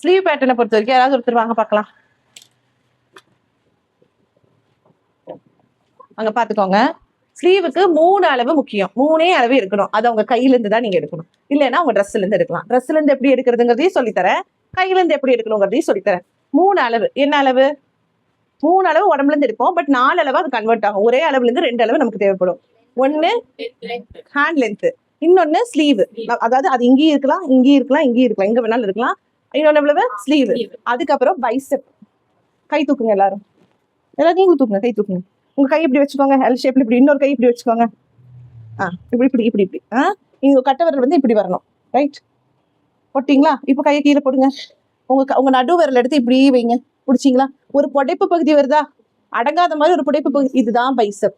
Sleeve பேட்டர்னை பொறுத்த வரைக்கும் யாராவது ஒருத்தர் வாங்க பார்க்கலாம். அங்க பாத்துக்கோங்க. ஸ்லீவுக்கு 3 அளவு முக்கியம். 3 அளவு இருக்கணும். அது அவங்க கையில இருந்து தான் நீங்க எடுக்கணும். இல்லைன்னா உங்க ட்ரெஸ்ல இருந்து எடுக்கலாம். ட்ரெஸ்ல இருந்து எப்படி எடுக்கிறதுங்கிறதையும் சொல்லித்தரேன், கையில இருந்து எப்படி எடுக்கணுங்கிறதையும் சொல்லித்தரேன். 3 அளவு. என்ன அளவு? 3 அளவு உடம்புல இருந்து எடுப்போம். பட் 4 அளவு அது கன்வெர்ட் ஆகும். ஒரே அளவுல இருந்து 2 அளவு நமக்கு தேவைப்படும். ஒன்னு ஹேண்ட் லென்த், இன்னொன்னு ஸ்லீவ். அதாவது அது இங்கேயும் இருக்கலாம், இங்கேயும் இருக்கலாம், இங்கேயும் இருக்கலாம், எங்க வேணாலும் இருக்கலாம். இன்னொன்னு எவ்வளவு? ஸ்லீவ். அதுக்கப்புறம் பைசெப். கை தூக்குங்க எல்லாரும். எல்லாரும் நீங்களும் தூக்குங்க, கை தூக்குங்க. உங்க கை இப்படி வச்சுக்கோங்க, எல் ஷேப்ல இப்படி. இன்னொரு கை இப்படி வச்சுக்கோங்க. இப்படி இப்படி இப்படி இப்படி. இங்க கட்டை விரல் வந்து இப்படி வரணும். ரைட், போட்டீங்களா? இப்ப கையை கீழே போடுங்க. உங்க நடு விரல் எடுத்து இப்படி வைங்க. பிடிச்சிங்களா? ஒரு புடைப்பு பகுதி வருதா? அடங்காத மாதிரி ஒரு புடைப்பு பகுதி. இதுதான் பைசெப்.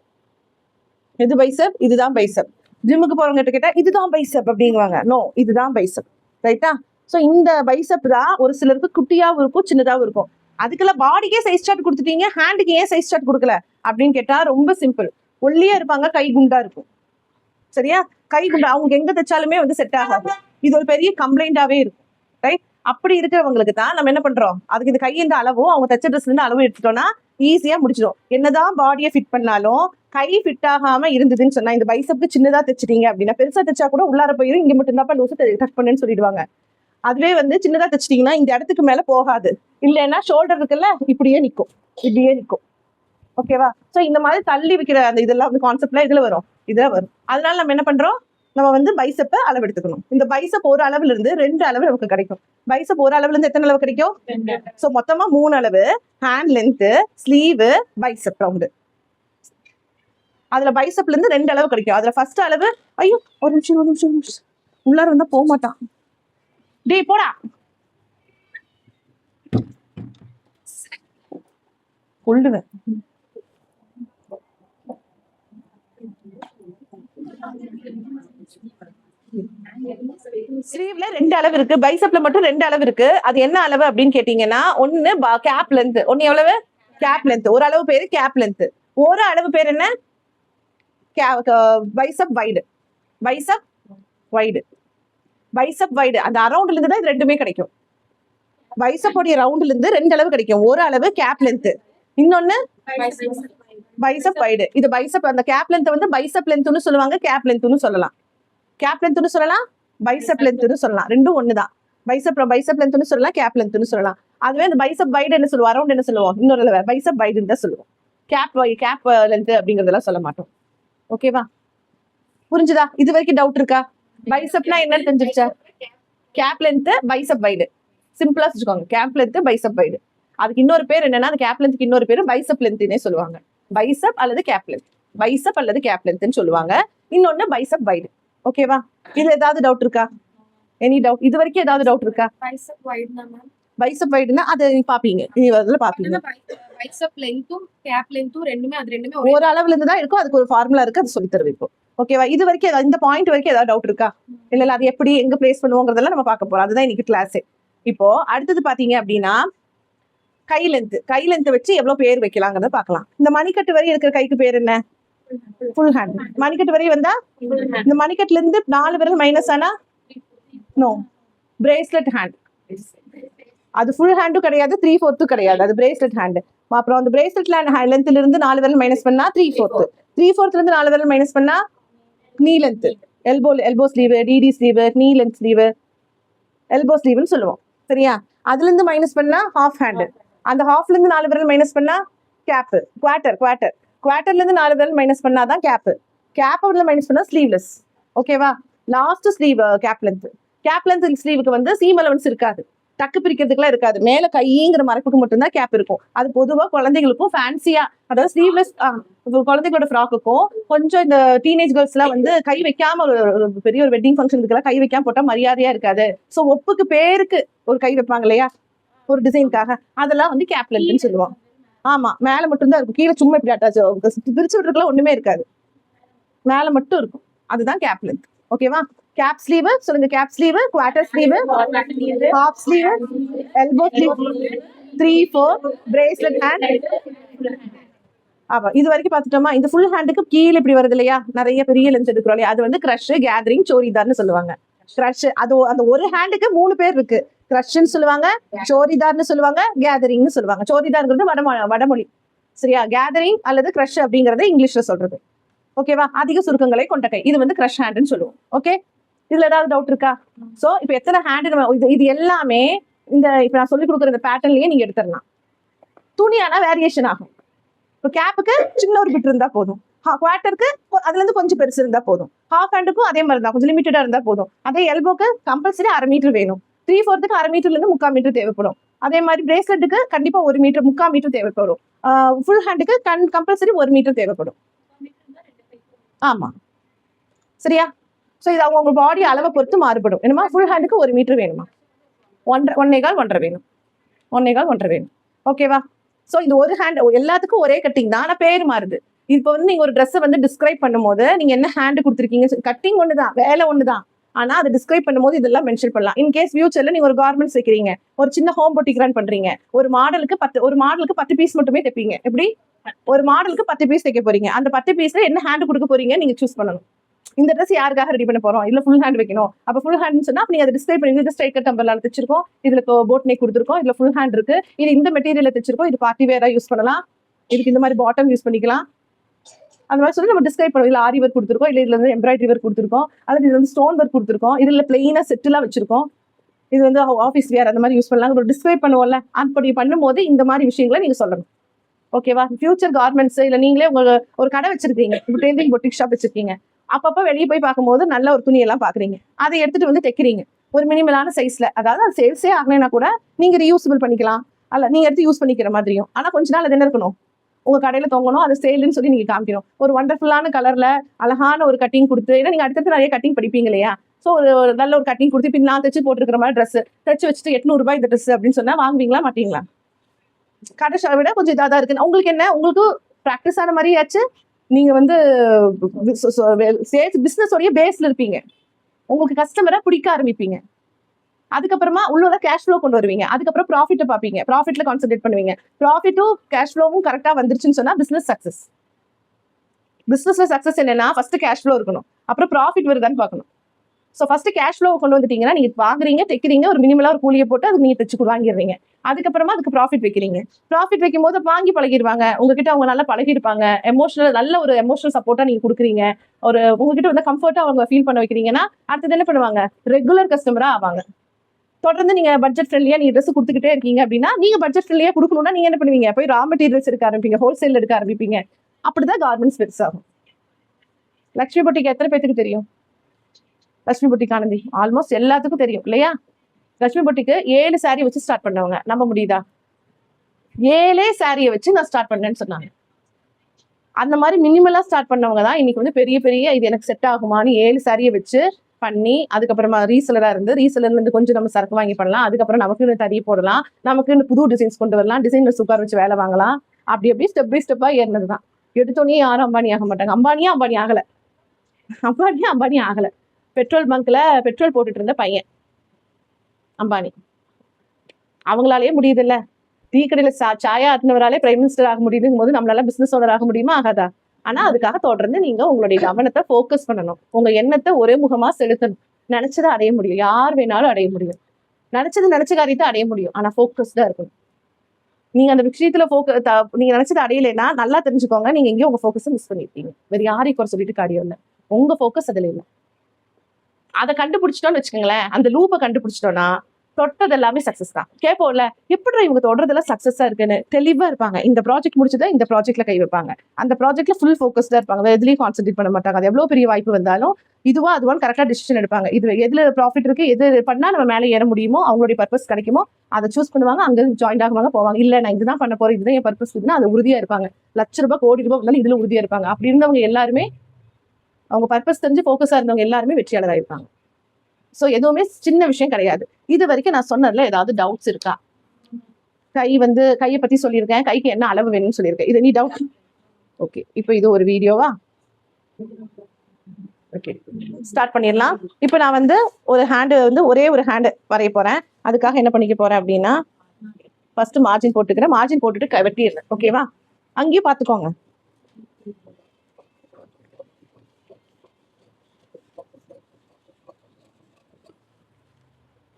எது பைசெப்? இதுதான் பைசெப். ஜிம்முக்கு போறவங்க கிட்ட கேட்டா இதுதான் பைசெப் அப்படிங்குவாங்க. நோ, இதுதான் பைசெப். ரைட்டா? சோ இந்த பைசெப் தான் ஒரு சிலருக்கு குட்டியாவும் இருக்கும், சின்னதாவும் இருக்கும். அதுக்கெல்லாம் பாடிக்கே சைஸ் சார்ட் கொடுத்துட்டீங்க, ஹேண்டுக்கு ஏன் சைஸ் சார்ட் கொடுக்கல அப்படின்னு கேட்டா ரொம்ப சிம்பிள். ஒல்லியா இருப்பாங்க, கை குண்டா இருக்கும். சரியா? கை குண்டா அவங்க எங்க தைச்சாலுமே வந்து செட் ஆகாது. இது ஒரு பெரிய கம்ப்ளைண்டாவே இருக்கும். ரைட்? அப்படி இருக்கிறவங்களுக்கு தான் நம்ம என்ன பண்றோம், அதுக்கு இந்த கையின் அளவும் அவங்க தைச்ச ட்ரெஸ்ல இருந்து அளவும் எடுத்துட்டோம்னா ஈஸியா முடிச்சிடும். என்னதான் பாடியை ஃபிட் பண்ணாலும் கை ஃபிட் ஆகாம இருந்ததுன்னு சொன்னா, இந்த பைசப்க்கு சின்னதா தைச்சிட்டீங்க அப்படின்னா, பெருசா தைச்சா கூட உள்ளார போயிடும், இங்க மட்டும் தான் லூசா டச் பண்ணுன்னு சொல்லிடுவாங்க. அதுவே வந்து சின்னதா தைச்சிட்டீங்கன்னா இந்த இடத்துக்கு மேல போகாது. இல்லைன்னா ஷோல்டர் இருக்குல்ல, இப்படியே நிற்கும், இப்படியே நிற்கும். ஓகேவா? சோ இந்த மாதிரி தள்ளி வைக்கிற அந்த இதெல்லாம் வந்து கான்செப்ட்ல இதுல வரும், இதுல வரும். அதனால நம்ம என்ன பண்றோம், நம்ம வந்து பைசப்ப அளவு எடுத்துக்கணும். இந்த பைசப் ஒரு அளவுல இருந்து 2 அளவு நமக்கு கிடைக்கும். பைசப் ஒரு அளவுல இருந்து எத்தனை அளவு கிடைக்கும்? சோ மொத்தமா 3 அளவு. Hand length, sleeve, bicep round. அதுல பைசப்ல இருந்து 2 அளவு கிடைக்கும். அதுல ஃபர்ஸ்ட் அளவு, ஐயோ ஒரு நிமிஷம் உள்ளார வந்தா போக மாட்டான். டேய் போடா. கொள்ளுவேன். ஸ்லீவ்ல 2 அளவு இருக்கு, பைசப்ல மட்டும் 2 அளவு இருக்கு. அது என்ன அளவு அப்படின்னு கேட்டீங்கன்னா, ஒன்னு கேப் லென்த். ஒன்னு எவ்வளவு? Cap length. ஒரு அளவு பேரு கேப் லென்த். ஒரு அளவு பேர் என்ன? Bicep wide. Bicep wide. Bicep wide. அந்த அரவுண்ட்ல இருந்து தான் இது ரெண்டுமே கிடைக்கும். பைசப்போடைய ரவுண்ட்ல இருந்து 2 அளவு கிடைக்கும். ஒரு அளவு கேப் லென்த், இன்னொன்னு பைசப் வைடு. இது பைசப். அந்த கேப் லென்த் வந்து பைசப் லென்த்னு சொல்லுவாங்க, கேப் லென்த்னு சொல்லலாம். கேப் லென்த்னு சொல்லலாம், பைசப் லென்த்னு சொல்லலாம். ரெண்டும் ஒண்ணுதான். பைசப் லென்த்னு சொல்லலாம், கேப் லென்த்னு சொல்லலாம். அதுவே அந்த பைசப் வைடு என்ன சொல்லுவோம், அரவுண்ட் என்ன சொல்லுவோம், இன்னொரு பைசப் வைடுன்னு தான் சொல்லுவோம். கேப் லென்த் அப்படிங்கறதெல்லாம் சொல்ல மாட்டோம். ஓகேவா? புரிஞ்சுதா? இது வரைக்கும் டவுட் இருக்கா? பைசப்னா என்னன்னு தெரிஞ்சிருச்சா? Cap length, bicep wide. சிம்பிளா வச்சுக்கோங்க, கேப் லென்த், பைசப் வைடு. அதுக்கு இன்னொரு பேர் என்னன்னா, அந்த கேப் லென்த்க்கு இன்னொரு பேரு பைசப் லென்த்னே சொல்லுவாங்க. பைசப் அல்லது கேப் லென்த், பைசப் அல்லது கேப் லென்த்னு சொல்லுவாங்க. இன்னொன்னு பைசப் வைடு. ஓகேவா? இதுல ஏதாவது டவுட் இருக்கா? Any doubt? இது வரைக்கும் ஏதாவது டவுட் இருக்கா? பைசப் வைடுனா மேம், பைசப் வைடுனா அதை நீங்க பாப்பீங்க, இதுல பாப்பீங்க. பைசப் லென்த்தும் கேப் லென்த்தும் ரெண்டுமே ஒரு அளவுல இருந்து தான் இருக்கும். அதுக்கு ஒரு ஃபார்முலா இருக்கு, அது சொல்லி தருவேன் இப்போ. ஓகேவா? இது வரைக்கும் இந்த பாயிண்ட் வரைக்கும் ஏதாவது டவுட் இருக்கா? இல்ல அது எப்படி எங்க பிளேஸ் பண்ணுவோங்கிறதெல்லாம் நம்ம பார்க்க போறோம். அதுதான் இன்னைக்கு கிளாஸே. இப்போ அடுத்தது பாத்தீங்க அப்படின்னா, கை லென்த் வச்சு எவ்வளவு பேர் வைக்கலாங்கிறத பாக்கலாம். இந்த மணிக்கட்டு வரை இருக்கிற கைக்கு பேர் என்ன? Full hand. மணிக்கட்டு வரை வந்தா இந்த மணிக்கட்டுல இருந்து 4 விரல் மைனஸ் ஆனா நோ, பிரேஸ்லெட் ஹேண்ட். அது ஃபுல் ஹேண்டும் கிடையாது, 3/4 கிடையாது, அது பிரேஸ்லெட் ஹேண்ட். அப்புறம் அந்த பிரேஸ்லெட் லென்த்ல இருந்து 4 விரல் மைனஸ் பண்ணா 3/4. 3/4 இருந்து 4 விரல் மைனஸ் பண்ணா நீ லென்த். எல்போ ஸ்லீவ், டிடி sleeve, knee length sleeve, elbow ஸ்லீவ்னு சொல்லுவோம். சரியா? அதுல இருந்து மைனஸ் பண்ணா ஹாஃப் ஹேண்ட். அந்த ஹாஃப்ல இருந்து 4 விரல் மைனஸ் பண்ணா கேப். குவார்டர்ல இருந்து 4 விரல் மைனஸ் பண்ணாதான் கேப். கேப்ல மைனஸ் பண்ணா ஸ்லீவ்லெஸ். ஓகேவா? லாஸ்ட் ஸ்லீவ் கேப் லென்த் ஸ்லீவுக்கு வந்து சீம் அலவன்ஸ் இருக்காது, டக்கு பிரிக்கிறதுக்குலாம் இருக்காது. மேல கைங்கிற மறைப்புக்கு மட்டும்தான் கேப் இருக்கும். அது பொதுவா குழந்தைகளுக்கும் ஃபேன்சியா, அதாவது ஸ்லீவ்லெஸ் குழந்தைகளோட ஃப்ராக்குக்கும் கொஞ்சம் இந்த டீனேஜ் கேர்ள்ஸ் எல்லாம் வந்து கை வைக்காம ஒரு பெரிய ஒரு வெட்டிங் ஃபங்க்ஷனுக்குலாம் கை வைக்காம போட்டா மரியாதையா இருக்காது. சோ ஒப்புக்கு பேருக்கு ஒரு கை வைப்பாங்க இல்லையா, ஒரு டிசைனுக்காக, அதெல்லாம் வந்து கேப் லென்த்னு சொல்லுவோம். ஆமா, மேல மட்டும் தான் இருக்கும், கீழே சும்மா இப்படி அட்டாச் பிரிச்சு விட்டுருக்கலாம் ஒண்ணுமே இருக்காது, மேல மட்டும் இருக்கும். அதுதான் கேப் லென்த். ஓகேவா? கேப் ஸ்லீவ் சொல்லுங்க. Gap sleeve, quarter sleeve, half sleeve, elbow sleeve, 3/4, bracelet hand. இது வரைக்கும் பாத்துட்டோமா? இந்த ஃபுல் ஹேண்டுக்கு கீழே இப்படி வருது இல்லையா, நிறைய பெரிய லென்த் எடுக்கிறோம் இல்லையா, அது வந்து கிரஷ், கேதரிங், சோரிதார்னு சொல்லுவாங்க. கிரஷ் அது அந்த ஒரு ஹேண்டுக்கு 3 பேர் இருக்கு. கிரஷ்ன்னு சொல்லுவாங்க, சோரிதார்னு சொல்லுவாங்க, கேதரிங்னு சொல்லுவாங்க. சோரிதார்ங்கிறது வடமொழி. சரியா? கேதரிங் அல்லது கிரஷ் அப்படிங்கறது இங்கிலீஷ்ல சொல்றது. ஓகேவா? அதிக சுருக்கங்களை கொண்ட கை. இது வந்து கிரஷ் ஹேண்ட்னு சொல்லுவோம். ஓகே, இதுல ஏதாவது டவுட் இருக்கா? சோ இப்ப எத்தனை ஹேண்ட் இது எல்லாமே இப்ப நான் சொல்லி கொடுக்குற இந்த பேட்டர்ன்லயே நீங்க எடுத்துடலாம். துணியானா வேரியேஷன் ஆகும். இப்போ கேப்புக்கு சின்ன ஒரு பிட் இருந்தா போதும், குவார்ட்டருக்கு அதுல இருந்து கொஞ்சம் பெருசு இருந்தா போதும், ஹாஃப் ஹேண்டுக்கும் அதே மாதிரி தான் கொஞ்சம் லிமிட்டடா இருந்தா போதும். அதே எல்போக்கு கம்பல்சரி 1/2 மீட்டர் வேணும். 3/4 1/2 மீட்டர்ல இருந்து 3/4 மீட்டர் தேவைப்படும். அதே மாதிரி பிரேஸ்லெட்டுக்கு கண்டிப்பா 1 மீட்டர் 3/4 மீட்டர் தேவைப்படும். ஃபுல் ஹேண்டுக்கு கம்பல்சரி 1 மீட்டர் தேவைப்படும். ஆமா, சரியா? சோ இது அவங்க பாடி அளவை பொறுத்து மாறுபடும். என்னமா ஃபுல் ஹேண்டுக்கு 1 மீட்டர் வேணுமா? 1.25 வேணும். 1.25 வேணும். ஓகேவா? சோ இது ஒரு ஹேண்ட் எல்லாத்துக்கும் ஒரே கட்டிங் தான், ஆனா பேர் மாறுது. இப்போ வந்து நீங்க ஒரு ட்ரெஸ் வந்து டிஸ்கிரைப் பண்ணும்போது நீங்க என்ன ஹேண்ட் கொடுத்துருக்கீங்க, கட்டிங் ஒண்ணுதான், வேலை ஒண்ணுதான், ஆனா அதை டிஸ்கிரைப் பண்ணும்போது இதெல்லாம் மென்ஷன் பண்ணலாம். இன் கேஸ் ஃபியூச்சர்ல நீங்க ஒரு கார்மெண்ட்ஸ் வைக்கிறீங்க, ஒரு சின்ன ஹோம் பொட்டிக் ரன் பண்றீங்க, ஒரு மாடலுக்கு 10 பீஸ் மட்டுமே தைப்பீங்க. எப்படி? ஒரு மாடலுக்கு 10 பீஸ் தைக்க போறீங்க. அந்த 10 பீஸ்ல என்ன ஹேண்ட் கொடுக்க போறீங்க நீங்க சூஸ் பண்ணணும். இந்த ட்ரெஸ் யாருக்காக ரெடி பண்ண போறோம், இல்ல ஃபுல் ஹேண்ட் வைக்கணும். அப்ப ஃபுல் ஹேண்ட் சொன்னா நீங்க அதை டிஸ்கிரைப் பண்ணி, இது ஸ்ட்ரைக்கர் டம்பர்ல தைச்சிருக்கோம், இதுல போட் நெக் கொடுத்துருக்கோம், இதுல ஃபுல் ஹேண்ட் இருக்கு, இது இந்த மெட்டீரியல் தைச்சிருக்கோம், இது பார்ட்டி வேரா யூஸ் பண்ணலாம், இதுக்கு இந்த மாதிரி பாட்டம் யூஸ் பண்ணிக்கலாம். அந்த மாதிரி சொல்லி நம்ம டிஸ்கிரைப் பண்ணுவோம். இதுல ஆரி ஒர்க் கொடுத்துருக்கோம், இல்ல இதுல வந்து எம்ப்ராய்டரி ஒர்க் கொடுத்துருக்கோம், அல்லது இது வந்து ஸ்டோன் ஒர்க் கொடுத்துருக்கோம், இதுல பிளெயினா செட்டுலாம் வச்சிருக்கோம், இது வந்து ஆஃபீஸ் வேர் அந்த மாதிரி யூஸ் பண்ணலாம். ஒரு டிஸ்கிரைப் பண்ணுவோம்ல, அப்படி பண்ணும்போது இந்த மாதிரி விஷயங்களை நீங்க சொல்லணும். ஓகேவா? ஃபியூச்சர் கார்மெண்ட்ஸ் இல்ல நீங்களே உங்க ஒரு கடை வச்சிருக்கீங்க, டெய்லரிங் பொட்டிக் ஷாப் வச்சிருக்கீங்க, அப்பப்ப வெளியே போய் பார்க்கும்போது நல்ல ஒரு துணி எல்லாம் பாக்குறீங்க, அதை எடுத்துட்டு வந்து தைக்கிறீங்க ஒரு மினிமலான சைஸ்ல. அதாவது அது சேல்ஸே ஆகலைன்னா கூட நீங்க ரீயூசபிள் பண்ணிக்கலாம், அல்ல நீங்க எடுத்து யூஸ் பண்ணிக்கிற மாதிரியும். ஆனா கொஞ்ச நாள் அது என்ன இருக்கணும், உங்க கடையில தொங்கணும், அது சேல்னு சொல்லி நீங்க காமிக்கணும். ஒரு வண்டர்ஃபுல்லான கலர்ல அழகான ஒரு கட்டிங் கொடுத்து, ஏன்னா நீங்க அடுத்தடுத்து நிறைய கட்டிங் படிப்பீங்க இல்லையா? சோ ஒரு நல்ல ஒரு கட்டிங் கொடுத்து, இப்ப நான் தைச்சு போட்டுருக்கிற மாதிரி ட்ரெஸ் தைச்சு வச்சுட்டு 800 ரூபாய் இந்த ட்ரெஸ் அப்படின்னு சொன்னா வாங்குவீங்களா மாட்டீங்களா? கடை விட கொஞ்சம் இதாக தான் இருக்கு. உங்களுக்கு என்ன, உங்களுக்கு ப்ராக்டிஸ் ஆன மாதிரி ஆச்சு. நீங்க வந்து பிசினஸ் உடைய பேஸ்ல இருப்பீங்க, உங்களுக்கு கஸ்டமரை பிடிக்க ஆரம்பிப்பீங்க. அதுக்கப்புறமா உள்ள கேஷ் ஃப்ளோ கொண்டு வருவீங்க. அதுக்கப்புறம் ப்ராஃபிட்டை பார்ப்பீங்க, ப்ராஃபிட்ல கான்சென்ட்ரேட் பண்ணுவீங்க. ப்ராஃபிட்டும் கேஷ் ஃப்ளோவும் கரெக்டா வந்துருச்சுன்னு சொன்னா பிசினஸ் சக்சஸ். பிசினஸ்ல சக்சஸ் என்னன்னா ஃபர்ஸ்ட் கேஷ் ஃப்ளோ இருக்கணும், அப்புறம் ப்ராஃபிட் வருதான்னு பார்க்கணும். ஸோ ஃபர்ஸ்ட் கேஷ் ஃப்ளோ கொண்டு வந்துட்டீங்கன்னா நீங்க வாங்குறீங்க, தைக்கிறீங்க, ஒரு மினிமலா ஒரு கூலியை போட்டு அது நீங்க தைச்சு வாங்கிடுறீங்க. அதுக்கப்புறமா அதுக்கு ப்ராஃபிட் வைக்கிறீங்க. ப்ராஃபிட் வைக்கும் போது வாங்கி பழகிடுவாங்க, உங்ககிட்ட அவங்க நல்லா பழகிருப்பாங்க. நல்ல ஒரு எமோஷனல் சப்போர்ட்டா நீங்க கொடுக்குறீங்க, ஒரு உங்ககிட்ட வந்து கம்ஃபர்ட்டா அவங்க ஃபீல் பண்ண வைக்கிறீங்கன்னா அடுத்தது என்ன பண்ணுவாங்க, ரெகுலர் கஸ்டமரா ஆவாங்க. தொடர்ந்து நீங்க பட்ஜெட் ஃப்ரெண்ட்லியா நீங்க ட்ரெஸ் கொடுத்துக்கிட்டே இருக்கீங்க அப்படின்னா, நீங்க பட்ஜெட் ஃப்ரெண்ட்லியா கொடுக்கணும்னா நீங்க என்ன பண்ணுவீங்க, போய் ரா மெட்டீரியல்ஸ் எடுக்க ஆரம்பிப்பீங்க, ஹோல்சேல் எடுக்க ஆரம்பிப்பீங்க. அப்படிதான் கார்மெண்ட்ஸ் பெருசாகும். லக்ஷ்மி பொட்டிக்கு எத்தனை பேருக்கு தெரியும்? லட்சுமி பொட்டிக் ஆனந்தி ஆல்மோஸ்ட் எல்லாத்துக்கும் தெரியும் இல்லையா? லட்சுமி பொட்டிக்கு 7 சாரி வச்சு ஸ்டார்ட் பண்ணவங்க, நம்ப முடியுதா? 7 சாரியை வச்சு நான் ஸ்டார்ட் பண்ணேன்னு சொன்னாங்க. அந்த மாதிரி மினிமலா ஸ்டார்ட் பண்ணவங்க தான் இன்னைக்கு வந்து பெரிய பெரிய இது எனக்கு செட் ஆகுமான்னு 7 சாரியை வச்சு பண்ணி, அதுக்கப்புறமா ரீசெலரா இருந்து, ரீசெலர்ல இருந்து கொஞ்சம் நம்ம சரக்கு வாங்கி பண்ணலாம், அதுக்கப்புறம் நமக்கு தறி போடலாம், நமக்கு புது டிசைன்ஸ் கொண்டு வரலாம், டிசைனர்ஸ் உட்கார வச்சு வேலை வாங்கலாம். அப்படி ஸ்டெப் பை ஸ்டெப்பா ஏறினதுதான். எடுத்தோடனே யாரும் அம்பானி ஆக மாட்டாங்க. அம்பானி ஆகல. பெட்ரோல் பங்க்ல பெட்ரோல் போட்டுட்டு இருந்த பையன் அம்பானி. அவங்களாலேயே முடியுது இல்ல? டீ கடையில சாயா ஆத்தினவராலே பிரைம் மினிஸ்டர் ஆக முடியுதுங்கும் போது நம்மளால பிசினஸ் ஓனர் ஆக முடியுமா? ஆகாதா? ஆனா அதுக்காக தொடர்ந்து நீங்க உங்களுடைய கவனத்தை போக்கஸ் பண்ணணும், உங்க எண்ணத்தை ஒரே முகமா செலுத்தணும். நினைச்சதை அடைய முடியும், யார் வேணாலும் அடைய முடியும், நினைச்ச காரியத்தை அடைய முடியும், ஆனா போக்கஸ்டா இருக்கணும். நீங்க அந்த விஷயத்துல நீங்க நினைச்சதை அடையலைன்னா நல்லா தெரிஞ்சுக்கோங்க, நீங்க எங்கேயும் உங்க போக்கஸை மிஸ் பண்ணிருக்கீங்க. வேற யாரையும் குறை சொல்லிட்டு காரியம் இல்லை, உங்க போக்கஸ் அதுல இல்லை. அதை கண்டுபிடிச்சிட்டோம்னு வச்சுக்கோங்களேன், அந்த லூப்பை கண்டுபிடிச்சிட்டோம்னா தொட்டது எல்லாமே சக்சஸ் தான். கேட்போம்ல, எப்படி இவங்க தொடர்றதெல்லாம் சக்சஸா இருக்குன்னு தெளிவா இருப்பாங்க. இந்த ப்ராஜெக்ட் முடிச்சுதான் இந்த ப்ராஜெக்ட்ல கை வைப்பாங்க, அந்த ப்ராஜெக்ட்ல ஃபுல் ஃபோக்கஸ்டா இருப்பாங்க, எதுலயும் கான்சென்ட்ரேட் பண்ண மாட்டாங்க. அது எவ்வளவு பெரிய வாய்ப்பு வந்தாலும் இதுவா அதுவான்னு கரெக்டா டிசிஷன் எடுப்பாங்க. இது எதுல ப்ராஃபிட் இருக்கு, எது பண்ணா நம்ம மேலே ஏற முடியுமோ, அவங்களுடைய பர்பஸ் கிடைக்குமோ அதை சூஸ் பண்ணுவாங்க, அங்க ஜாயின் ஆகுவாங்க, போவாங்க. இல்ல நான் இதுதான் பண்ண போறேன், இதுதான் என் பர்பஸ் இருக்குன்னா அது உறுதியா இருப்பாங்க. ₹1,00,000 கோடி ரூபாய் வந்தாலும் இதுல உறுதியா இருப்பாங்க. அப்படி இருந்தவங்க எல்லாருமே, அவங்க பர்பஸ் தெரிஞ்சு ஃபோக்கஸா இருந்தவங்க எல்லாருமே வெற்றியாளராக இருப்பாங்க. சோ எதுவுமே சின்ன விஷயம் கிடையாது. இது வரைக்கும் நான் சொன்னதுல ஏதாவது டவுட்ஸ் இருக்கா? கையை பத்தி சொல்லியிருக்கேன், கைக்கு என்ன அளவு வேணும்னு சொல்லியிருக்கேன். இது நீ டவுட்? ஓகே, இப்போ இது ஒரு வீடியோவா? ஓகே, ஸ்டார்ட் பண்ணிடலாம். இப்போ நான் வந்து ஒரு ஹேண்டு வந்து ஒரே ஒரு ஹேண்டு வரைய போறேன். அதுக்காக என்ன பண்ணிக்க போறேன் அப்படின்னா, ஃபர்ஸ்ட் மார்ஜின் போட்டுக்கிறேன், மார்ஜின் போட்டுட்டு வெட்டிடுறேன். ஓகேவா? அங்கேயும் பார்த்துக்கோங்க.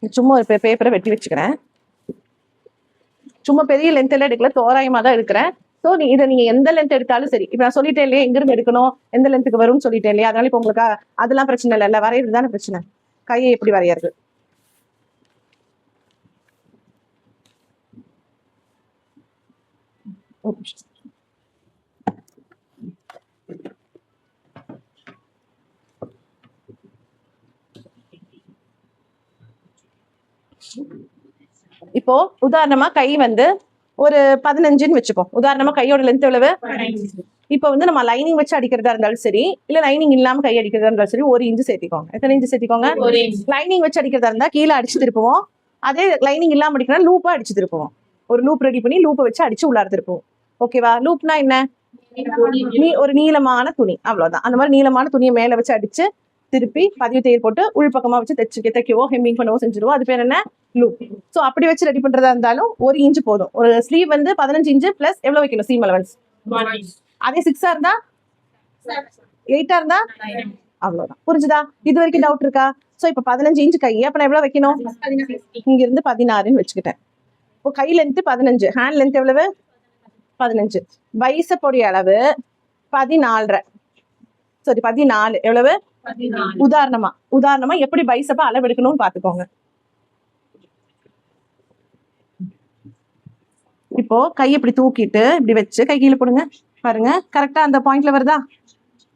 சும்மா ஒரு பேப்பரை வெட்டி வச்சுக்கிறேன். சும்மா பெரிய லென்த் எல்லாம் எடுக்கல, தோராயமா தான் எடுக்கிறேன். ஸோ இதை நீங்க எந்த லென்த் எடுத்தாலும் சரி. இப்ப நான் சொல்லிட்டேன் இல்லையா எங்கிருந்து எடுக்கணும், எந்த லென்த்துக்கு வரும்னு சொல்லிட்டேன் இல்லையா, அதனால இப்ப உங்களுக்கு அதெல்லாம் பிரச்சனை இல்லை, வரைகிறது தானே பிரச்சனை. கையை எப்படி வரையறது? இப்போ உதாரணமா கை வந்து ஒரு 15ன்னு வச்சுப்போம். உதாரணமா கையோட லென்த் எவ்வளவு? இப்போ வந்து நம்ம லைனிங் வச்சு அடிக்கிறதா இருந்தாலும் சரி, இல்ல லைனிங் இல்லாம கை அடிக்கிறதா இருந்தாலும் சரி, 1 இன்ச் சேர்த்திக்கோங்க. எத்தனை இன்ச் சேர்த்திக்கோங்க? லைனிங் வச்சு அடிக்கிறதா இருந்தா கீழே அடிச்சு திருப்புவோம். அதே லைனிங் இல்லாம அடிக்கணும் லூப்பா அடிச்சு திருப்புவோம். ஒரு லூப் ரெடி பண்ணி லூப்பை வச்சு அடிச்சு உள்ளார திருப்புவோம். ஓகேவா? லூப்னா என்ன? ஒரு நீளமான துணி, அவ்வளவுதான். அந்த மாதிரி நீளமான துணியை மேல வச்சு அடிச்சு திருப்பி பதிவு தையல் போட்டு உள்பக்கமா வச்சு தைக்கவோ ஹெம்மிங் பண்ணவோ செஞ்சிருவோம். அது பேர் என்ன? லூப். சோ அப்படி வச்சு ரெடி பண்றதா இருந்தாலும் 1 இன்ச் போதும். ஒரு ஸ்லீவ் வந்து 15 இன்ச் பிளஸ் எவ்வளவு வைக்கணும்? Seam allowance. அதே 6 இருந்தா 8 இருந்தா அவ்வளவுதான். புரிஞ்சுதா? இது வரைக்கும் டவுட் இருக்கா? சோ இப்ப 15 இன்ச் கை, அப்ப நான் எவ்வளவு வைக்கணும்? இங்க இருந்து 16ன்னு வச்சுக்கிட்டேன். இப்போ கை லென்த் 15, ஹேண்ட் லென்த் எவ்வளவு? 15. பைசப் உடைய அளவு 14. சரி 14 எவ்வளவு? உதாரணமா எப்படி பைசப்ப அளவு எடுக்கணும்னு பாத்துக்கோங்க. இப்போ கை இப்படி தூக்கிட்டு இப்படி வச்சு கை கீழே போடுங்க. பாருங்க கரெக்டா அந்த பாயிண்ட்ல வருதா?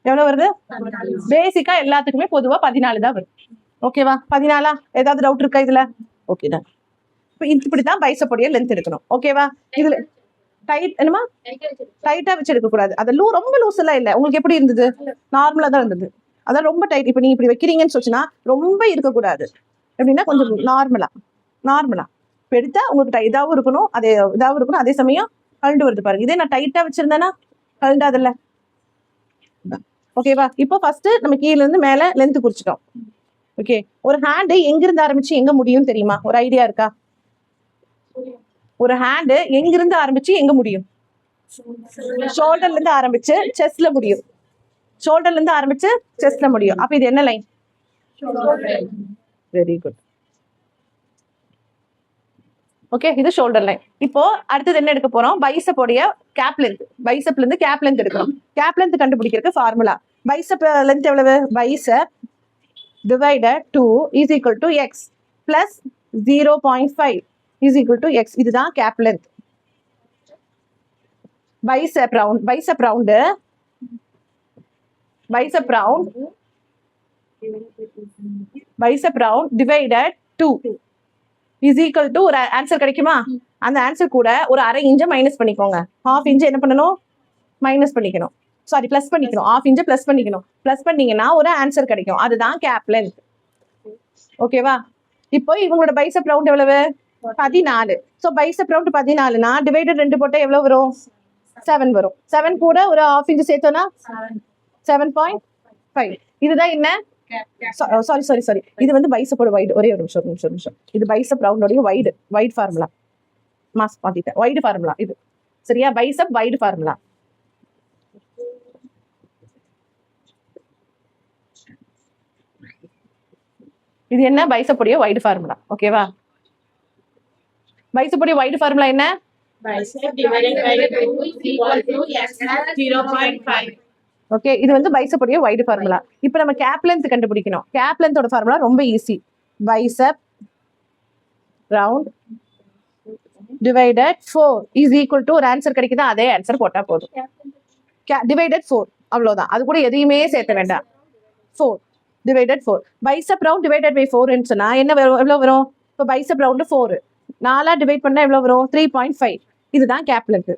எவ்வளவு வருது? பேசிக்கா எல்லாத்துக்குமே பொதுவா 14 தான் வரும். ஓகேவா? 14. ஏதாவது டவுட் இருக்கா இதுல? ஓகே தான். இப்போ இப்படிதான் பைசப்போடைய லென்த் எடுக்கணும். ஓகேவா? இதுல டைட் என்னமா டைட்டா வச்சு எடுக்க கூடாது. அது ரொம்ப லூஸ் எல்லாம் இல்ல. உங்களுக்கு எப்படி இருந்தது? நார்மலா தான் இருந்தது. அதான் ரொம்ப டைட். இப்ப நீங்க இப்படி வைக்கிறீங்கன்னு சொல்லிச்சுன்னா ரொம்ப இருக்கக்கூடாது. எப்படின்னா கொஞ்சம் நார்மலா இப்ப எடுத்தா உங்களுக்கு இதாவும் இருக்கணும், அதே சமயம் கழண்டு வருது பாருங்க. இதே நான் டைட்டா வச்சிருந்தேன்னா கழண்டாதுல்ல. ஓகேவா? இப்போ ஃபர்ஸ்ட் நம்ம கீழ இருந்து மேல லென்த் குறிச்சிட்டோம். ஓகே, ஒரு ஹேண்ட் எங்கிருந்து ஆரம்பிச்சு எங்க முடியும் தெரியுமா? ஒரு ஐடியா இருக்கா? ஒரு ஹேண்ட் எங்கிருந்து ஆரம்பிச்சு எங்க முடியும்? ஷோல்டர்ல இருந்து ஆரம்பிச்சு செஸ்ட்ல முடியும். ஷோல்டர்ல இருந்து ஆரம்பிச்சு செஸ்ட்ல முடியும். அப்ப இது என்ன லைன்? Very good. ஓகே, இது ஷோல்டர் லைன். இப்போ அடுத்தது என்ன எடுக்க போறோம்? பைசப் உடைய கேப் லென்த். பைசப்ல இருந்து கேப் லென்த் எடுக்கணும். கேப் லென்த் கண்டுபிடிக்கிறதுக்கு ஃபார்முலா. பைசப் லென்த் எவ்வளவு? Bicep divided 2 is equal to x plus 0.5 is equal to x. இதுதான் cap length. Bicep round divided 2 is equal to ஒரு ஆன்சர் கிடைக்குமா? அந்த ஆன்சர் கூட ஒரு அரை இன்ச் மைனஸ் பண்ணிக்கோங்க. ஹாஃப் இன்ச் என்ன பண்ணணும்? மைனஸ் பண்ணிக்கணும். சாரி, பிளஸ் பண்ணிக்கணும். ஹாஃப் இன்ச் பிளஸ் பண்ணிக்கணும். பிளஸ் பண்ணீங்கன்னா ஒரு ஆன்சர் கிடைக்கும். அதுதான் கேப் லென்த். ஓகேவா? இப்போ இவங்களோட பைசப் ரவுண்ட் எவ்வளவு? 14. சோ பைசப் ரவுண்ட் 14னா டிவைடட் 2 போட்டா எவ்வளவு வரும்? 7 வரும். 7 கூட ஒரு ஹாஃப் இன்ச் சேர்த்தோம்னா 7.5. இதுதான் என்ன? சாரி, இது வந்து பைசப்போட வைடு. ஒரே ஒரு நிமிஷம். இது பைசப் ரவுண்டோட வைடு ஃபார்முலா. மாஸ் மாத்திட்டேன். வைடு ஃபார்முலா இது. சரியா? Bicep wide formula. இது என்ன? பைசப்போடைய வைடு ஃபார்முலா. ஓகேவா? பைசப்போடைய வைடு ஃபார்முலா என்ன? ஓகே, இது வந்து பைசப்போடைய வைடு ஃபார்முலா. இப்போ நம்ம கேப் லென்த் கண்டுபிடிக்கணும். கேப் லென்த்தோட ஃபார்முலா ரொம்ப easy. Bicep round divided 4 is equal to ஒரு ஆன்சர் கிடைக்குதா? அதே ஆன்சர் போட்டா போதும். டிவைடட் 4 அவ்வளவுதான். அது கூட எதையுமே சேர்த்த வேண்டாம். 4 divided 4. Bicep round divided by 4 ன்னு சொன்னா என்ன எவ்வளவு வரும்? இப்போ பைசப் ரவுண்ட் 4 4 டிவைட் பண்ணா எவ்வளவு வரும்? 3.5. இதுதான் கேப் லென்த்.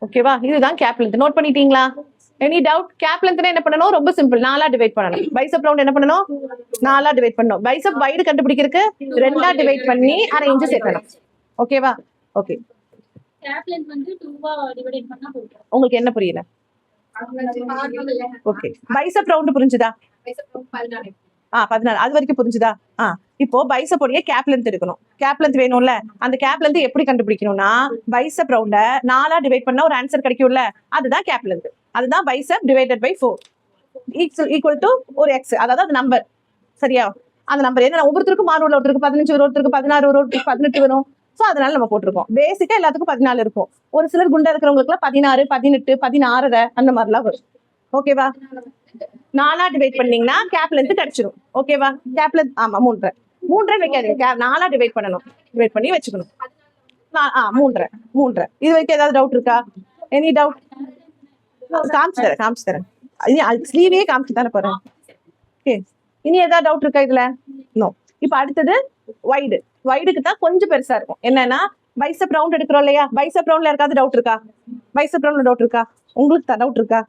ஓகேவா? இதுதான் கேப் லென்த். நோட் பண்ணிட்டீங்களா? Any doubt? கேப் லென்த்னா என்ன பண்ணணும்? ரொம்ப சிம்பிள். 4 டிவைட் பண்ணணும். பைசப் ரவுண்ட் என்ன பண்ணணும்? 4 டிவைட் பண்ணணும். பைசப் வைடு கண்டுபிடிக்கிறதுக்கு 2 டிவைட் பண்ணி அரை இன்ச் சேர்க்கணும். ஓகேவா? ஓகே, கேப் லென்த் வந்து 2 டிவைட் பண்ணா போதும். உங்களுக்கு என்ன புரியல? ஓகே, பைசப் ரவுண்ட் புரிஞ்சுதா? 14 அது வரைக்கும் புரிஞ்சுதா? இப்போ பைசப் உடைய கேப் லென்த் எடுக்கணும். கேப் லென்த் வேணும்ல, அந்த கேப் லென்த் எப்படி கண்டுபிடிக்கணும்னா பைசப் ரவுண்ட 4 டிவைட் பண்ணா ஒரு ஆன்சர் கிடைக்கும்ல, அதுதான் கேப் லென்த். அதுதான் bicep divided by 4 equal to ஒரு எக்ஸ், அதாவது அது நம்பர். சரியா? அந்த நம்பர் என்ன ஒவ்வொருத்தருக்கும் மாறும், ஒருத்தருக்கு 15 வரும், ஒருத்தருக்கு 16 வரும், ஒருத்தருக்கு 18 வரும். ஸோ அதனால நம்ம போட்டிருக்கோம். பேசிக்கா எல்லாத்துக்கும் 14 இருக்கும். ஒரு சிலர் குண்டா இருக்கிறவங்களுக்கு 16, 18, 16 அந்த மாதிரிலாம் வரும். ஓகேவா? 4 டிவைட் பண்ணீங்கன்னா கேப் லென்த் கிடைச்சிடும். ஓகேவா? கேப் லென்த் ஆமா 3 வைக்காதீங்க, 4 டிவைட் பண்ணணும், டிவைட் பண்ணி வச்சுக்கணும். 3 இது வரைக்கும் ஏதாவது டவுட் இருக்கா? Any doubt? காமிச்சு தரேன். ஸ்லீவே காமிச்சு தானே போறேன். ஓகே, இனி ஏதாவது டவுட் இருக்கா இதுல? நோ. இப்ப அடுத்தது வைடு. வைடுக்கு தான் கொஞ்சம் பெருசா இருக்கும். என்னன்னா பைசெப் ரவுண்ட் எடுக்கிறோம் இல்லையா? பைசெப் ரவுண்ட்ல யாருக்காவது டவுட் இருக்கா? பைசெப் ரவுண்ட்ல டவுட் இருக்கா? உங்களுக்கு தான் டவுட் இருக்கா?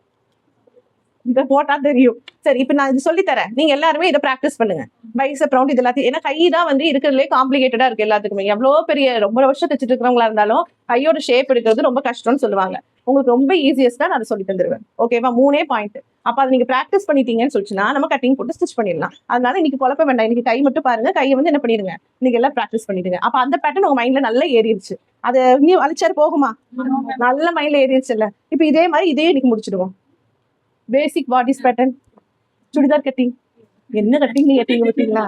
இதை போட்டா தெரியும். சரி, இப்ப நான் இது சொல்லி தரேன், நீங்க எல்லாருமே இதை பிராக்டிஸ் பண்ணுங்க. பைசெப் ரவுண்ட் இது எல்லாத்தையும். ஏன்னா கை தான் வந்து இருக்கிறதுலே காம்ப்ளிகேட்டடா இருக்கு எல்லாத்துக்குமே. எவ்வளவு பெரிய ரொம்ப வருஷம் தைச்சிட்டு இருக்கிறவங்களா இருந்தாலும் கையோட ஷேப் எடுக்கிறது ரொம்ப கஷ்டம்னு சொல்லுவாங்க. உங்களுக்கு ரொம்ப ஈஸியஸ்டா நான் சொல்லி தந்துருவேன். ஓகேவா? 3 பாயிண்ட். அப்ப அதை நீங்க பிராக்டிஸ் பண்ணிட்டீங்கன்னு சொல்லிச்சுன்னா நம்ம கட்டிங் போட்டு ஸ்டிச் பண்ணிடலாம். அதனால இன்னைக்கு குழப்ப வேண்டாம். இன்னைக்கு கை மட்டும் பாருங்க, கையை வந்து என்ன பண்ணிடுங்க, நீங்க எல்லாம் பிராக்டிஸ் பண்ணிடுங்க. அப்ப அந்த பேட்டர்ன் உங்க மைண்ட்ல நல்லா ஏறிடுச்சு. அது நீ அழிச்சாரு போகுமா? நல்ல மைண்ட்ல ஏறிடுச்சு இல்ல? இப்ப இதே மாதிரி இதே இன்னைக்கு முடிச்சிடுவோம். பேசிக் பாடிஸ் பேட்டர்ன், சுடிதார் கட்டிங். என்ன கட்டிங் நீ கட்டிங் பார்த்தீங்களா?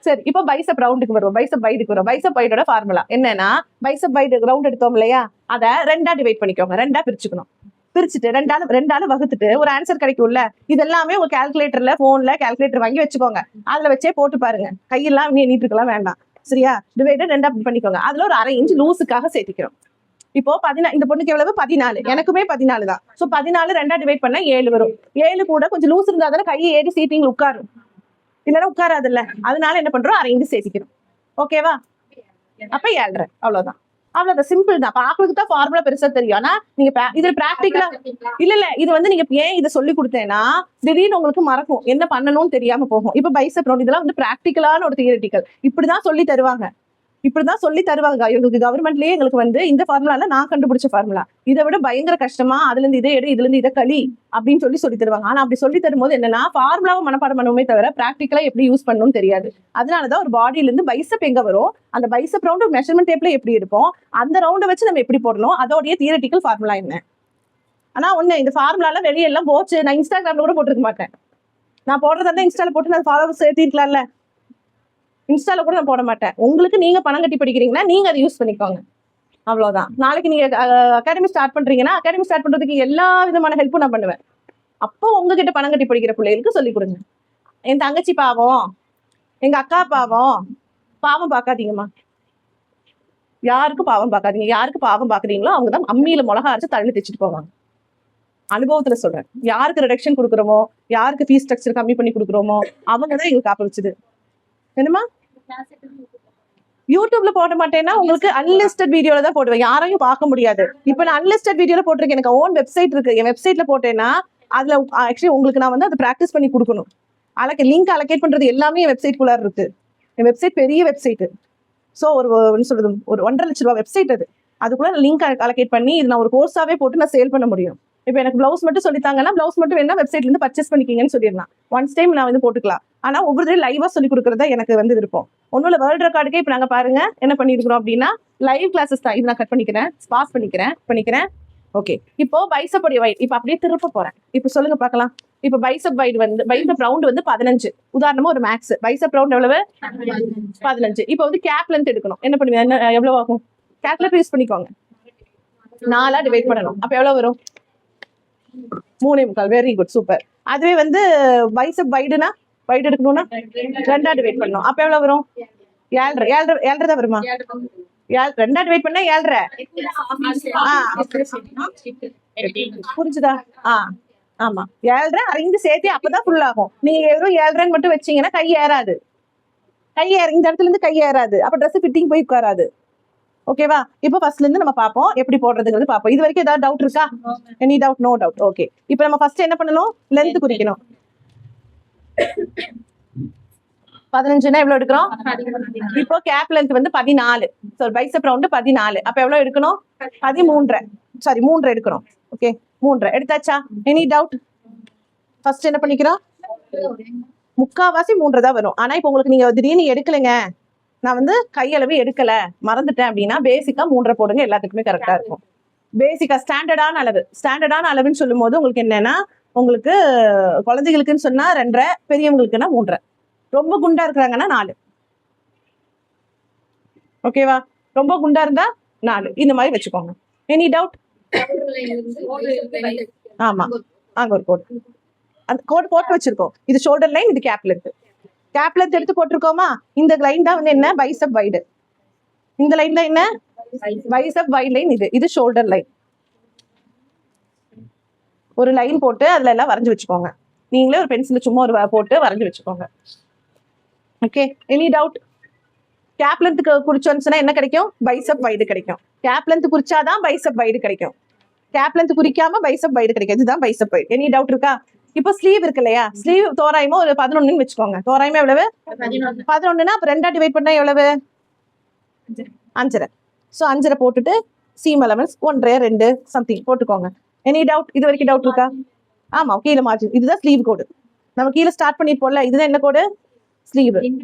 சரி, இப்போ பைசெப் ரவுண்டுக்கு வருவோம், பைசெப் வைடுக்கு வரும். பைசெப் வைடோட ஃபார்முலா என்னன்னா, பைசெப் வைடு ரவுண்ட் எடுத்தோம் இல்லையா, அதை 2 டிவைட் பண்ணிக்கோங்க, 2 பிரிச்சுக்கணும். பிரிச்சுட்டு 2 வகுத்துட்டு ஒரு ஆன்சர் கிடைக்கும்ல. இதெல்லாமே உங்க கால்குலேட்டர்ல, போன்ல கால்குலேட்டர் வாங்கி வச்சுக்கோங்க. அதுல வச்சே போட்டு பாருங்க. கையெல்லாம் நீட்டு இருக்கலாம் வேண்டாம். சரியா? டிவைடட் 2 பண்ணிக்கோங்க. அதுல ஒரு 1/2 இன்ச் லூஸுக்காக சேர்த்துக்கிறோம். இப்போ 14, இந்த பொண்ணுக்கு எவ்வளவு? 14. எனக்குமே 14 தான். சோ 14 2 டிவைட் பண்ணா 7 வரும். 7 கூட கொஞ்சம் லூஸ் இருந்தா தானே கை ஏறி சீட்டிங்ல உட்காரும், இல்லைன்னா உட்காராது இல்ல. அதனால என்ன பண்றோம், 1/2 இன்ச் சேர்த்திக்கிறோம். ஓகேவா? அப்ப 7.5. அவ்வளவுதான். அவ்வளவுதான், சிம்பிள் தான். பாக்குறதுக்கு தான் ஃபார்முலா பெருசா தெரியும். ஆனா நீங்க இதுல பிராக்டிகலா இல்ல இது வந்து நீங்க ஏன் இதை சொல்லி கொடுத்தேன்னா திடீர்னு உங்களுக்கு மறக்கும், என்ன பண்ணணும்னு தெரியாம போகும். இப்ப பைசெப் ரவுண்ட் இதெல்லாம் வந்து பிராக்டிகலான ஒரு தியரிட்டிக்கல். இப்படிதான் சொல்லி தருவாங்க. எங்களுக்கு கவர்மெண்ட்லயே எங்களுக்கு வந்து இந்த ஃபார்முலால நான் கண்டுபிடிச்ச ஃபார்முலா. இதை விட பயங்கர கஷ்டமா, அதுல இருந்து இதை எடு, இதுல இருந்து இதை களி அப்படின்னு சொல்லி தருவாங்க. ஆனா அப்படி சொல்லி தரும்போது என்னன்னா ஃபார்முலாவை மனப்பாடம் பண்ணுவோமே தவிர பிராக்டிகலா எப்படி யூஸ் பண்ணணும்னு தெரியாது. அதனாலதான் ஒரு பாடியில இருந்து பைசெப் எங்க வரும், அந்த பைசெப் ரவுண்ட் மெஷர்மெண்ட் டேப்ல எப்படி இருக்கும், அந்த ரவுண்டை வச்சு நம்ம எப்படி போடணும், அதோடைய தியரிட்டிக்கல் ஃபார்முலா என்ன. ஆனா ஒண்ணு, இந்த ஃபார்முலால வெளியெல்லாம் போச்சு, நான் இன்ஸ்டாகிராம்ல கூட போட்டிருக்க மாட்டேன். நான் போடுறதா இன்ஸ்டால போட்டு நான் ஃபாலோவர்ஸ் சேர்த்திருக்கலாம்ல. இன்ஸ்டால கூட நான் போட மாட்டேன். உங்களுக்கு நீங்க பணம் கட்டி படிக்கிறீங்கன்னா நீங்க அதை யூஸ் பண்ணிக்கோங்க, அவ்வளவுதான். நாளைக்கு நீங்க அகாடமி ஸ்டார்ட் பண்றீங்கன்னா அகாடமி ஸ்டார்ட் பண்றதுக்கு எல்லா விதமான ஹெல்ப்பும் நான் பண்ணுவேன். அப்போ உங்ககிட்ட பணம் கட்டி படிக்கிற பிள்ளைகளுக்கு சொல்லிக் கொடுங்க. என் தங்கச்சி பாவம், எங்க அக்கா பாவம், பாவம் பார்க்காதீங்கம்மா. யாருக்கும் பாவம் பார்க்காதீங்க. யாருக்கு பாவம் பாக்குறீங்களோ அவங்கதான் அம்மியில மிளகா அரைச்சு தள்ளி தைச்சிட்டு போவாங்க. அனுபவத்துல சொல்றேன். யாருக்கு ரிடக்ஷன் கொடுக்குறோமோ, யாருக்கு ஃபீஸ் ஸ்ட்ரக்சர் கம்மி பண்ணி கொடுக்குறோமோ அவங்கதான் எங்களுக்கு காப்ப வச்சுது. என்னமா யூடியூப்ல போட மாட்டேன்னா உங்களுக்கு அன்லிஸ்டட் வீடியோல தான் போடுவேன், யாரையும் பார்க்க முடியாது. இப்ப நான் அன்லிஸ்டட் வீடியோல போட்டிருக்கேன். எனக்கு ஓன் வெப்சைட் இருக்கு. என் வெப்சைட்ல போட்டேன்னா அதுல ஆக்சுவலி உங்களுக்கு நான் வந்து அதை ப்ராக்டிஸ் பண்ணி கொடுக்கணும். லிங்க் அலோகேட் பண்றது எல்லாமே என் வெப்சைட் குள்ளார இருக்கு. என் வெப்சைட் பெரிய வெப்சைட். ஸோ என்ன சொல்றது, ஒரு 1.5 லட்ச ரூபாய் வெப்சைட் அது. அதுக்குள்ள லிங்க் அலோகேட் பண்ணி இது நான் ஒரு கோர்ஸாவே போட்டு நான் சேல் பண்ண முடியும். இப்போ எனக்கு பிளவுஸ் மட்டும் சொல்லித்தாங்கன்னா பிளவுஸ் மட்டும் வேணா வெப்சைட்ல இருந்து பர்ச்சேஸ் பண்ணிக்கிங்கன்னு சொல்லிடலாம். ஒன்ஸ் டைம் நான் வந்து போட்டுக்கலாம். ஆனா ஒவ்வொரு தடவை லைவா சொல்லி கொடுக்கறதா எனக்கு வந்து விருப்பம். ஒன்னும் வேர்ல்ட் ரெக்கார்டுக்கே இப்ப நாங்க பாருங்க என்ன பண்ணிருக்கிறோம் அப்படின்னா லைவ் கிளாஸஸ் தான். இது நான் கட் பண்ணிக்கிறேன், பாஸ் பண்ணிக்கிறேன். ஓகே, இப்போ பைசெப் உடைய வைட் இப்ப அப்படியே திருப்ப போறேன். இப்ப சொல்லுங்க பார்க்கலாம். இப்ப பைசெப் வைட் வந்து பைசெப் ரவுண்ட் வந்து 15. உதாரணமா ஒரு மேக்ஸ் பைசெப் ரவுண்ட் எவ்வளவு? 15. இப்போ வந்து கேப் லென்த் எடுக்கணும். என்ன பண்ணுவீங்க, என்ன எவ்வளவு ஆகும்? கால்குலேட்டர் யூஸ் பண்ணிக்கோங்க. 4 டிவைட் பண்ணணும். அப்ப எவ்வளவு வரும்? 3.25. Very good, super. அதுவே வந்து பைசெப் வைடுனா வைடு எடுக்கணும்னா 2 டிவைட் பண்ணணும். அப்ப எவ்வளவு வரும்? 7.5 தான் வருமா? 2 டிவைட் பண்ணா 7.5. புரிஞ்சுதா? ஆமா, 7.5 அறிந்து சேர்த்து அப்பதான் ஃபுல் ஆகும். நீங்க வெறும் 7.5 மட்டும் வச்சீங்கன்னா கை ஏறாது. இந்த இடத்துல இருந்து கை ஏறாது. அப்ப ட்ரெஸ் ஃபிட்டிங் போய் உட்காராது. ஓகேவா? இப்போ ஃபர்ஸ்ட்ல இருந்து நம்ம பார்ப்போம் எப்படி போடுறதுங்கிறது பார்ப்போம். இது வரைக்கும் ஏதாவது டவுட் இருக்கா? Any doubt? No doubt. Okay, இப்போ நம்ம ஃபர்ஸ்ட் என்ன பண்ணணும், லென்த் குறிக்கணும். 15னா எவ்வளவு எடுக்கிறோம்? இப்போ கேப் லென்த் வந்து 14. So bicep round 14. அப்ப எவ்வளவு எடுக்கணும்? 13. சாரி 3 எடுக்கணும். ஓகே, 3 எடுத்தாச்சா? Any doubt? ஃபர்ஸ்ட் என்ன பண்ணிக்கிறோம், முக்காவாசி 3 தான் வரும். ஆனா இப்போ உங்களுக்கு நீங்க திடீர்னு எடுக்கலைங்க, நான் வந்து கையளவு எடுக்கல மறந்துட்டேன் அப்படின்னா பேசிக்கா 3 போடுங்க, எல்லாத்துக்குமே கரெக்டா இருக்கும். பேசிக்கா ஸ்டாண்டர்டான அளவுன்னு சொல்லும் போது உங்களுக்கு என்னன்னா, உங்களுக்கு குழந்தைகளுக்குன்னு சொன்னா 2.5, பெரியவங்களுக்குன்னா 3.5. ரொம்ப குண்டா இருக்கிறாங்கன்னா 4. ஓகேவா? ரொம்ப குண்டா இருந்தா 4. இந்த மாதிரி வச்சுக்கோங்க. Any doubt? ஆமா, அங்க ஒரு கோட். அந்த கோட் போட்டு வச்சிருக்கோம். இது ஷோல்டர் லைன், இது கேப் லென்த். கேப் லென்த் எடுத்து போட்டிருக்கோமா? இந்த லைன் தான் வந்து என்ன, பைசப் வைடு. இந்த லைன் தான் என்ன, பைசப் வைட் லைன். இது ஷோல்டர் லைன். ஒரு லைன் போட்டு அதுல எல்லாம் வரைஞ்சு வச்சுக்கோங்க. நீங்களே ஒரு பென்சில் சும்மா ஒரு போட்டு வரைஞ்சு வச்சுக்கோங்க. Okay, any doubt? Gap length குறிச்சோம்னா என்ன கிடைக்கும்? பைசப் வைடு கிடைக்கும். கேப் லென்த் குறிச்சாதான் பைசப் வைடு கிடைக்கும். கேப் லென்த் குறிக்காம பைசப் வைடு கிடைக்கும். இதுதான் பைசப் வைடு. எனி டவுட் இருக்கா? இப்போ ஸ்லீவ் இருக்கு இல்லையா? ஸ்லீவ் தோராயமா ஒரு 11 வச்சுக்கோங்க. தோராயமா எவ்வளவு? 11னா அப்ப 2 டிவைட் பண்ணா எவ்வளவு? 5.5. ஸோ 5.5 போட்டுட்டு சீம் அலவன்ஸ் 1.5, 2 சம்திங் போட்டுக்கோங்க. Any doubt? இது வரைக்கும் டவுட் இருக்கா? ஆமா, கீழே மார்ஜின். இதுதான் ஸ்லீவ் கோடு. நம்ம கீழே ஸ்டார்ட் பண்ணிருப்போம்ல, இதுதான் என்ன கோடு?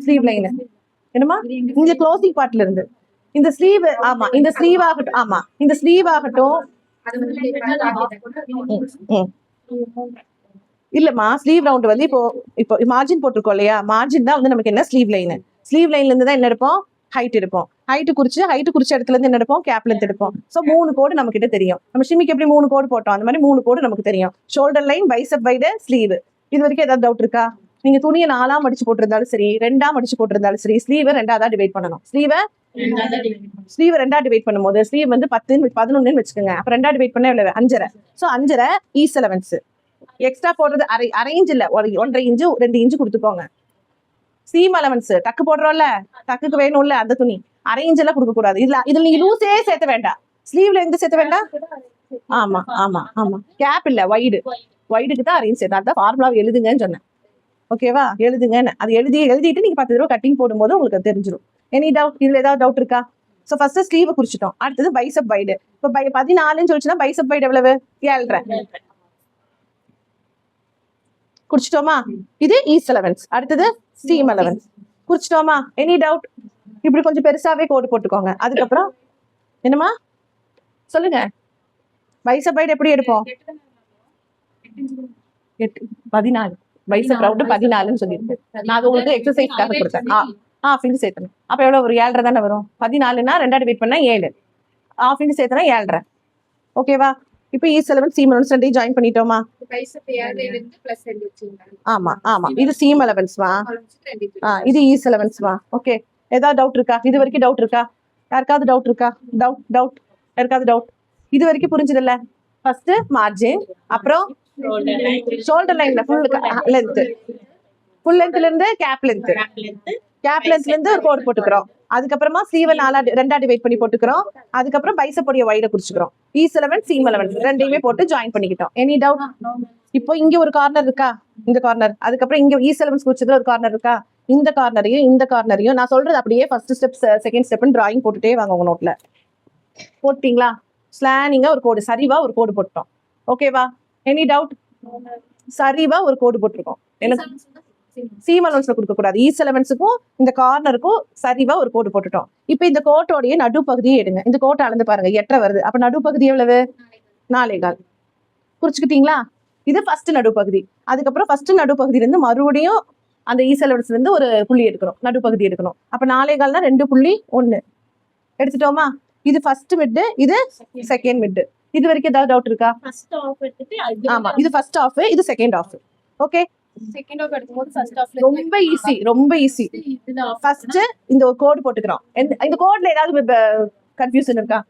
Sleeve line. என்னமா? இங்க க்ளோசிங் பார்ட்ல இருந்து இந்த ஸ்லீவ். ஆமா, இந்த ஸ்லீவ் ஆகட்டும். ஆமா, இந்த ஸ்லீவ் ஆகட்டும். இல்லம்மா, ஸ்லீவ் ரவுண்ட் வந்து இப்போ மார்ஜின் போட்டிருக்கோம் இல்லையா? மார்ஜின் தான் வந்து நமக்கு என்ன, ஸ்லீவ் லைன். ஸ்லீவ் லைன்ல இருந்து தான் என்ன எடுப்போம்? ஹைட் எடுப்போம். ஹைட் குறிச்ச இடத்துல இருந்து என்ன எடுப்போம்? கேப் லென்த் எடுப்போம். ஸோ 3 கோடு நம்ம கிட்ட தெரியும். நம்ம ஷிமிக்கு எப்படி 3 கோடு போட்டோம், அந்த மாதிரி 3 கோடு நமக்கு தெரியும். Shoulder line, bicep wide, sleeve. இது வரைக்கும் ஏதாவது டவுட் இருக்கா? நீங்க துணியை 4ஆ மடிச்சு போட்டிருந்தாலும் சரி, 2ஆ மடிச்சு போட்டிருந்தாலும் சரி, ஸ்லீவை 2ஆ டிவைட் பண்ணணும். ஸ்லீவை 2ஆ டிவைட் பண்ணும்போது ஸ்லீவ் வந்து 10, 11 வச்சுக்கோங்க. அப்ப 2ஆ டிவைட் பண்ண எவ்வளவு? 5.5. So 5.5 is allowance. எக்ஸ்ட்ரா போடுறது அரை இன்ச் இல்ல, 1.5 இன்ச்சு 2 இன்ச்சு கொடுத்துக்கோங்க. சீம் அலவன்ஸ் டக்கு போடுறோம்ல, டக்குக்கு வேணும்ல அந்த துணி, அரை இன்ச் எல்லாம் கொடுக்க கூடாது. இதுல நீங்க லூஸே சேர்த்த வேண்டாம். ஸ்லீவ்ல எங்க சேர்த்த வேண்டாம். ஆமா ஆமா ஆமா, கேப் இல்ல, வைடுக்கு தான் அரை இன்ச் சேர்த்தா. அதான் ஃபார்முலா எழுதுங்கன்னு சொன்னேன். ஓகேவா? எழுதுங்கன்னு. அது எழுதிட்டு நீங்க 10 தடவை கட்டிங் போடும்போது உங்களுக்கு தெரிஞ்சிடும். Any doubt? இதுல ஏதாவது டவுட் இருக்கா? சோ ஃபர்ஸ்ட் ஸ்லீவ் குறிச்சிட்டோம். அடுத்தது பைசப் வைடு. இப்போ 14 சொல்லிச்சுன்னா பைசப் வைடு எவ்வளவு? 7.5 குறிச்சிட்டோமா? இது ஈஸ் அலவன்ஸ். அடுத்தது சீம் அலவன்ஸ் குறிச்சிட்டோமா? Any doubt? இப்படி கொஞ்சம் பெருசாவே கோடு போட்டுக்கோங்க. அதுக்கப்புறம் என்னமா சொல்லுங்க, பைசப் வைடு எப்படி எடுப்போம்? 14. பைசப் ரவுண்ட் 14ன்னு சொல்லியிருக்கு. நான் அது உங்களுக்கு எக்ஸசைஸ்க்காக கொடுத்தேன். ஹாஃப் இன்ச் சேர்த்தணும். அப்ப எவ்வளவு? ஒரு 7.5 தானே வரும். 14னா 2ஆ டிவைட் பண்ணா 7. ஹாஃப் இன்ச் சேர்த்தனா 7.5. ஓகேவா? இப்போ ஈஸ் அலவன்ஸ், சீம் அலவன்ஸ் ரெண்டையும் ஜாயின் பண்ணிட்டோமா? ஆமா ஆமா, இது சீம் அலவன்ஸ்மா. இது ஈஸ் அலவன்ஸ்மா. ஓகே, ஏதாவது டவுட் இருக்கா? இது வரைக்கும் டவுட் இருக்கா? யாருக்காவது டவுட் இருக்கா? டவுட் யாருக்காவது டவுட்? இது வரைக்கும் புரிஞ்சதில்ல? ஃபர்ஸ்ட் மார்ஜின், அப்புறம் ஷோல்டர் லைன்ல ஃபுல் லென்த்ல இருந்து கேப் லென்த்ல இருந்து ஒரு கோடு போட்டுக்கிறோம். அதுக்கப்புறமா ஸ்லீவ் 2ஆ டிவைட் பண்ணி போட்டுக்கிறோம். அதுக்கப்புறம் பைசப்போடைய wide குறிச்சுக்கிறோம். Is allowance, seam allowance ரெண்டையுமே போட்டு ஜாயின் பண்ணிக்கிட்டோம். Any doubt? இப்போ இங்க ஒரு கார்னர் இருக்கா? இந்த கார்னர். அதுக்கப்புறம் இங்க ஈஸ் அலவன்ஸ் குறிச்சதுல ஒரு கார்னர் இருக்கா? இந்த கார்னரையும் நான் சொல்றது அப்படியே ஃபர்ஸ்ட் ஸ்டெப் செகண்ட் ஸ்டெப்னு டிராயிங் போட்டுட்டே வாங்க உங்க நோட்ல. போட்டீங்களா? ஸ்லானிங்கா ஒரு கோடு, சரிவா ஒரு கோடு போட்டோம். ஓகேவா? Any doubt? சரிவா ஒரு கோடு போட்டிருக்கோம். எனக்கு சீம் அலவன்ஸ்ல கொடுக்க கூடாது. ஈஸ் அலவன்ஸுக்கும் இந்த கார்னருக்கும் சரிவா ஒரு கோடு போட்டுட்டோம். இப்ப இந்த கோட்டோடைய நடுப்பகுதியை எடுங்க. இந்த கோட்டை அளந்து பாருங்க, 8.5 வருது. அப்ப நடுப்பகுதி எவ்வளவு? 4.25. குறிச்சுக்கிட்டீங்களா? இது ஃபர்ஸ்ட் நடுப்பகுதி. அதுக்கப்புறம் ஃபர்ஸ்ட் நடுப்பகுதியில இருந்து மறுபடியும் அந்த ஈஸ் அலவன்ஸ்ல இருந்து ஒரு புள்ளி எடுக்கணும், நடுப்பகுதி எடுக்கணும். அப்ப 4.25னா 2.1 எடுத்துட்டோமா? இது ஃபர்ஸ்ட் மிட், இது செகண்ட் மிட். இது வரைக்கும் ஏதாவது டவுட் இருக்கா? ஆமா, இது ஃபர்ஸ்ட் ஆஃப், இது second half. Okay, second half எடுக்கும்போது ஃபர்ஸ்ட் ஆஃப்ல ரொம்ப ஈஸி. ஃபர்ஸ்ட் இந்த ஒரு கோடு போட்டுக்கிறோம். இந்த கோட்ல ஏதாவது கன்ஃபியூஷன் இருக்கா?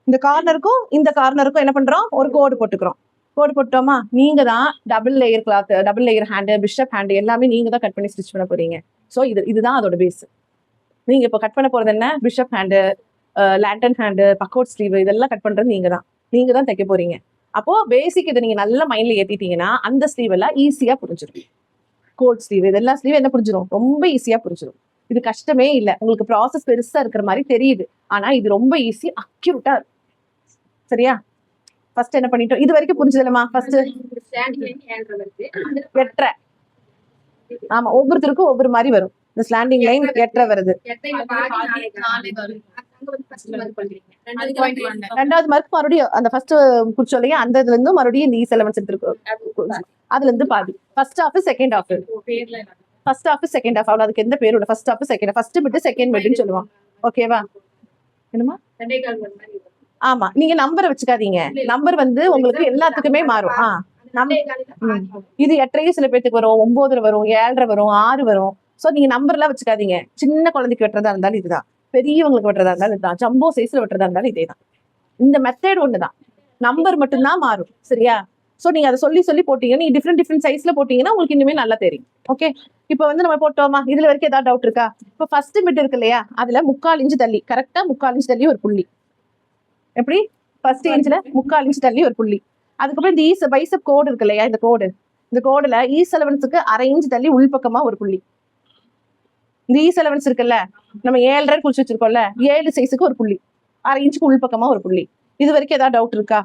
இந்த கார்னருக்கும் இந்த கார்னருக்கும் என்ன பண்றோம்? ஒரு கோடு போட்டுக்கிறோம். கோடு போட்டோமா? நீங்க தான் double layer cloth, double layer hand, bishop hand எல்லாமே நீங்க தான் கட் பண்ணி ஸ்டிச் பண்ண போறீங்க. ஸோ இதுதான் அதோட பேஸ். நீங்க இப்போ கட் பண்ண போறது என்ன? பிஷப் ஹேண்டு, லேண்டன் ஹேண்டு, பக்கோட் ஸ்லீவ் இதெல்லாம் கட் பண்றது நீங்க தான் தைக்க போறீங்க. அப்போ பேசிக் இதை நீங்க நல்ல மைண்ட்ல ஏத்திட்டீங்கன்னா அந்த ஸ்லீவ் எல்லாம் ஈஸியா புரிஞ்சிடும். கோட் ஸ்லீவ் இதெல்லாம் ஸ்லீவ் என்ன புரிஞ்சிடும்? ரொம்ப ஈஸியா புரிஞ்சிடும். இது கஷ்டமே இல்லை. உங்களுக்கு ப்ராசஸ் பெருசா இருக்கிற மாதிரி தெரியுது, ஆனா இது ரொம்ப ஈஸி, அக்யூரேட்டா இருக்கும். சரியா? ஃபர்ஸ்ட் என்ன பண்ணிட்டோம்? இது வரைக்கும் புரிஞ்சதுலமா? ஃபர்ஸ்ட் 8.5. ஆமா, ஒவ்வொருத்தருக்கும் ஒவ்வொரு மாதிரி வரும். இந்த ஸ்லாண்டிங் லைன் 8.5 வருது. அங்க வந்து ஃபர்ஸ்ட் மார்க் பண்றீங்க. ரெண்டாவது மார்க் மறுபடியும் அந்த ஃபர்ஸ்ட் குறிச்சோலையே அந்த இதுல இருந்து மறுபடியும் இந்த E11 எடுத்துருக்கு. அதுல இருந்து பாதி first half second half. First half second half அவ்வளவு. அதுக்கு எந்த பேரும் இல்ல. First half second first mid second மிட்னு சொல்லுவாங்க. ஓகேவா? என்னமா? ஆமா, நீங்க நம்பரை வச்சுக்காதீங்க. நம்பர் வந்து உங்களுக்கு எல்லாத்துக்குமே மாறும். இது 8:30 சில பேருக்கு வரும், 9 வரும், 7:30 வரும், 6 வரும். சோ நீங்க நம்பர் எல்லாம் வச்சுக்காதீங்க. சின்ன குழந்தைக்கு வெட்டுறதா இருந்தாலும் இதுதான், பெரியவங்களுக்கு வெட்டுறதா இருந்தாலும் இதுதான், ஜம்போ சைஸ்ல வெட்டுறதா இருந்தாலும் இதேதான். இந்த மெத்தட் ஒண்ணுதான், நம்பர் மட்டும்தான் மாறும். சரியா? சோ நீங்க அதை சொல்லி சொல்லி போட்டீங்கன்னா, நீங்க டிஃப்ரெண்ட் சைஸ்ல போட்டீங்கன்னா உங்களுக்கு இன்னுமே நல்லா தெரியும். ஓகே, இப்ப வந்து நம்ம போட்டோமா? இதுல வரைக்கும் ஏதாவது டவுட் இருக்கா? இப்ப ஃபர்ஸ்ட் மிட் இருக்கு இல்லையா, அதுல 3/4 இன்ச் தள்ளி, கரெக்டா 3/4 இன்ச் தள்ளி ஒரு புள்ளி. எப்படி? ஃபர்ஸ்ட் இன்ச்ல 3/4 இன்ச் தள்ளி ஒரு புள்ளி. அதுக்கப்புறம் இந்த பைசப் கோடு இருக்கு இல்லையா, இந்த கோடுல E11க்கு 1/2 இன்ச் தள்ளி உள்பக்கமா ஒரு புள்ளி. இந்த E11 இருக்குல்ல, நம்ம 7:30 குறிச்சு வச்சிருக்கோம்ல, 7 சைஸுக்கு ஒரு புள்ளி, 1/2 இன்ச்சுக்கு உள்பக்கமா ஒரு புள்ளி. இது வரைக்கும் ஏதாவது டவுட் இருக்கா?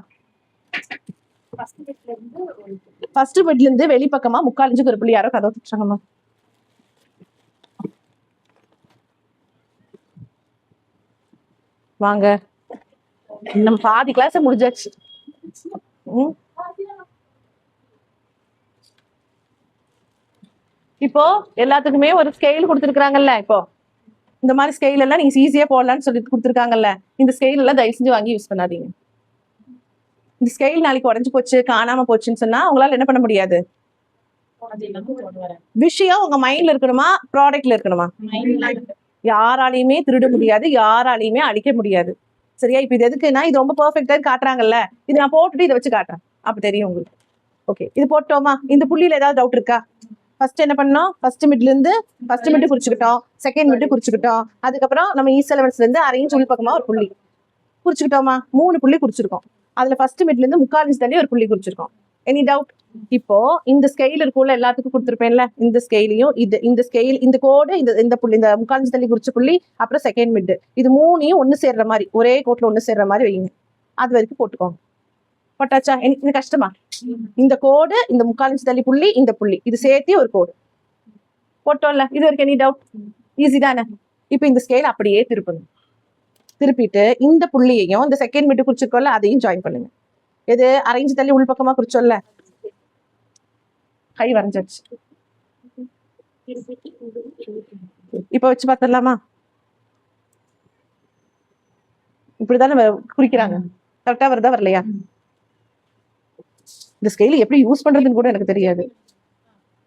ஃபர்ஸ்ட் பெட்ல இருந்து வெளிப்பக்கமா 3/4 இன்ச்சுக்கு ஒரு புள்ளி. யாரோ கதவு தட்டுறாங்கம்மா. வாங்க, நம்ம பாதி கிளாஸ் முடிஞ்சாச்சு. இப்போ எல்லாத்துக்குமே ஒரு ஸ்கேல் கொடுத்துருக்காங்கல்ல. இப்போ இந்த மாதிரி ஸ்கேல் எல்லாம் நீங்க ஈஸியா போடலாம்னு சொல்லி கொடுத்துருக்காங்கல்ல. இந்த ஸ்கேல் எல்லாம் தயவு செஞ்சு வாங்கி யூஸ் பண்ணாதீங்க. இந்த ஸ்கேல் நாளைக்கு உடஞ்சு போச்சு, காணாம போச்சுன்னு சொன்னா உங்களால என்ன பண்ண முடியாது. விஷயம் உங்க மைண்ட்ல இருக்கணுமா, ப்ராடக்ட்ல இருக்கணுமா? யாராலையுமே திருட முடியாது, யாராலையுமே அழிக்க முடியாது. சரியா? இப்ப இது எதுக்குன்னா, இது ரொம்ப பெர்ஃபெக்ட்டா காட்டுறாங்கல்ல, இது நான் போட்டுட்டு இதை வச்சு காட்டுறேன், அப்ப தெரியும் உங்களுக்கு. ஓகே, இது போட்டோமா? இந்த புள்ளியில ஏதாவது டவுட் இருக்கா? ஃபர்ஸ்ட் என்ன பண்ணோம்? ஃபர்ஸ்ட் மிட்ல இருந்து ஃபர்ஸ்ட் மிட் குறிச்சுக்கிட்டோம், செகண்ட் மிட் குறிச்சுக்கிட்டோம், அதுக்கப்புறம் நம்ம E11ல இருந்து 1/2 இன்ச் உள்பக்கமா ஒரு புள்ளி குறிச்சுக்கிட்டோமா? 3 புள்ளி குறிச்சிருக்கோம். அதுல ஃபர்ஸ்ட் மிட்ல இருந்து 3/4 இன்ச் தள்ளி ஒரு புள்ளி குறிச்சிருக்கோம். Any doubt? இப்போ இந்த ஸ்கெயில் இருக்குள்ள எல்லாத்துக்கும் கொடுத்துருப்பேன்ல, இந்த ஸ்கெயிலையும் இந்த ஸ்கெயில், இந்த கோடு, இந்த புள்ளி, இந்த 3/4 இன்ச் தள்ளி குறிச்ச புள்ளி, அப்புறம் செகண்ட் மிட், இது 3ஐயும் ஒண்ணு சேர்ற மாதிரி, ஒரே கோட்ல ஒண்ணு சேர்ற மாதிரி வைங்க. அது வரைக்கும் போட்டுக்கோங்க. போட்டாச்சா? எனக்கு கஷ்டமா? இந்த கோடு, இந்த 3/4 இன்ச் தள்ளி புள்ளி, இந்த புள்ளி, இது சேர்த்து ஒரு கோடு போட்டோம்ல. இது வரைக்கும் எனி டவுட்? ஈஸி தானே? இப்போ இந்த ஸ்கேல் அப்படியே திருப்பிட்டு இந்த புள்ளியையும் இந்த செகண்ட் மிட் குறிச்சிருக்கோம்ல, அதையும் ஜாயின் பண்ணுங்க. எது? 1/2 இன்ச் தள்ளி உள்பக்கமா குறிச்சோம்ல, கை வரைஞ்சாச்சு. இப்ப வச்சு பார்த்துடலாமா? இப்படிதானே குறிக்கிறாங்க. கரெக்டா வருதா வரலையா? இந்த ஸ்கேல் எப்படி யூஸ் பண்றதுன்னு கூட எனக்கு தெரியாது.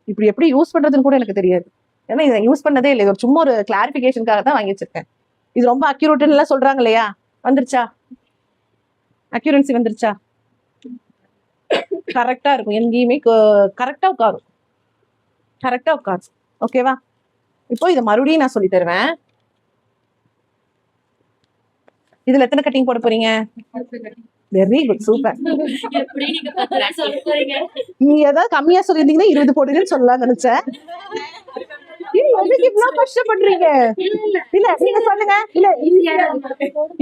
இப்படி எப்படி யூஸ் பண்றதுன்னு கூட எனக்கு தெரியாது. ஏன்னா இதை யூஸ் பண்ணதே இல்லை. இது சும்மா ஒரு கிளாரிபிகேஷனுக்காக தான் வாங்கி வச்சிருக்கேன். இது ரொம்ப அக்யூரேட்னு எல்லாம் சொல்றாங்க இல்லையா? வந்துருச்சா? அக்யூரன்சி வந்துருச்சா? கரெக்டா இருக்கும், எங்கேயுமே கரெக்டா உட்காரும். ஓகேவா? இப்போ இதை மறுபடியும் நான் சொல்லி தருவேன். இதுல எத்தனை கட்டிங் போட போறீங்க? Very good, super. நீ ஏதாவது கம்மியா சொல்லிருந்தீங்கன்னா 20 போடுங்கன்னு சொல்லலாம் நினைச்சேன். கஷ்டப்படுறீங்க. இல்ல நீங்க சொல்லுங்க. இல்ல